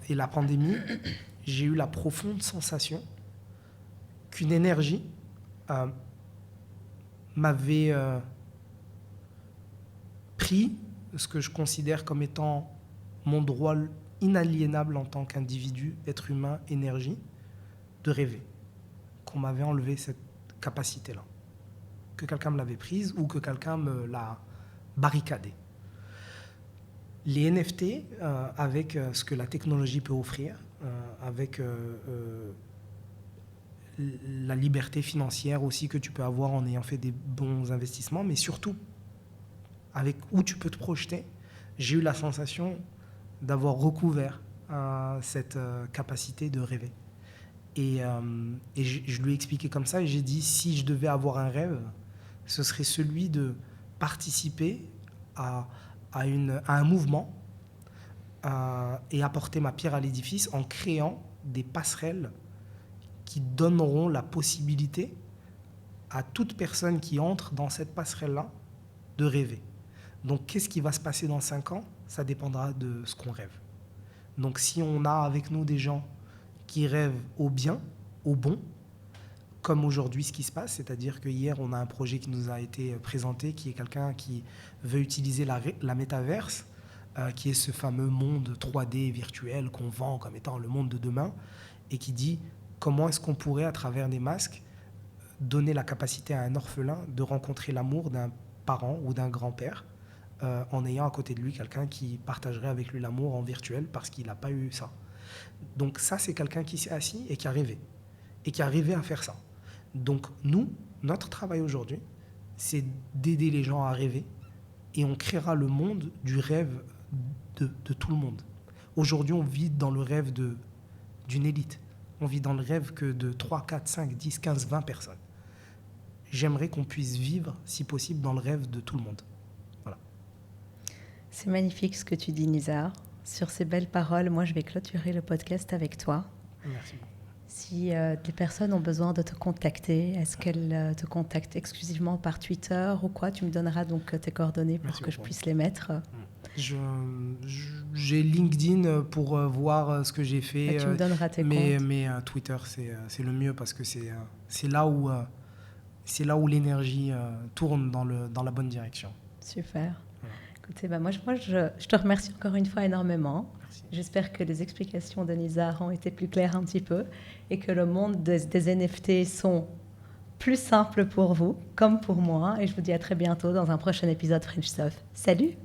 et la pandémie, j'ai eu la profonde sensation qu'une énergie m'avait pris ce que je considère comme étant mon droit inaliénable en tant qu'individu, être humain, énergie, de rêver. Qu'on m'avait enlevé cette capacité-là. Que quelqu'un me l'avait prise ou que quelqu'un me l'a barricadée. Les NFT, avec ce que la technologie peut offrir, avec la liberté financière aussi que tu peux avoir en ayant fait des bons investissements, mais surtout avec où tu peux te projeter, j'ai eu la sensation d'avoir recouvert cette capacité de rêver. Et je lui ai expliqué comme ça, et j'ai dit, si je devais avoir un rêve, ce serait celui de participer à un mouvement et apporter ma pierre à l'édifice en créant des passerelles qui donneront la possibilité à toute personne qui entre dans cette passerelle-là de rêver. Donc, qu'est-ce qui va se passer dans 5 ans? Ça dépendra de ce qu'on rêve. Donc, si on a avec nous des gens qui rêvent au bien, au bon, comme aujourd'hui ce qui se passe, c'est-à-dire que hier, on a un projet qui nous a été présenté, qui est quelqu'un qui veut utiliser la métaverse, qui est ce fameux monde 3D virtuel qu'on vend comme étant le monde de demain, et qui dit comment est-ce qu'on pourrait, à travers des masques, donner la capacité à un orphelin de rencontrer l'amour d'un parent ou d'un grand-père, en ayant à côté de lui quelqu'un qui partagerait avec lui l'amour en virtuel parce qu'il n'a pas eu ça. Donc ça, c'est quelqu'un qui s'est assis et qui a rêvé à faire ça. Donc nous, notre travail aujourd'hui, c'est d'aider les gens à rêver et on créera le monde du rêve de tout le monde. Aujourd'hui, on vit dans le rêve d'une élite. On vit dans le rêve que de 3, 4, 5, 10, 15, 20 personnes. J'aimerais qu'on puisse vivre, si possible, dans le rêve de tout le monde. Voilà. C'est magnifique ce que tu dis, Nizar. Sur ces belles paroles, moi, je vais clôturer le podcast avec toi. Merci beaucoup. Si des personnes ont besoin de te contacter, est-ce qu'elles te contactent exclusivement par Twitter ou quoi? Tu me donneras donc tes coordonnées pour que je puisse les mettre. J'ai LinkedIn pour voir ce que j'ai fait. Tu me donneras tes comptes. Mais Twitter, c'est le mieux parce que c'est là où l'énergie tourne dans la bonne direction. Super. Voilà. Écoutez, moi je te remercie encore une fois énormément. Merci. J'espère que les explications de Nizar ont été plus claires un petit peu et que le monde des NFT sont plus simples pour vous, comme pour moi. Et je vous dis à très bientôt dans un prochain épisode French Stuff. Salut!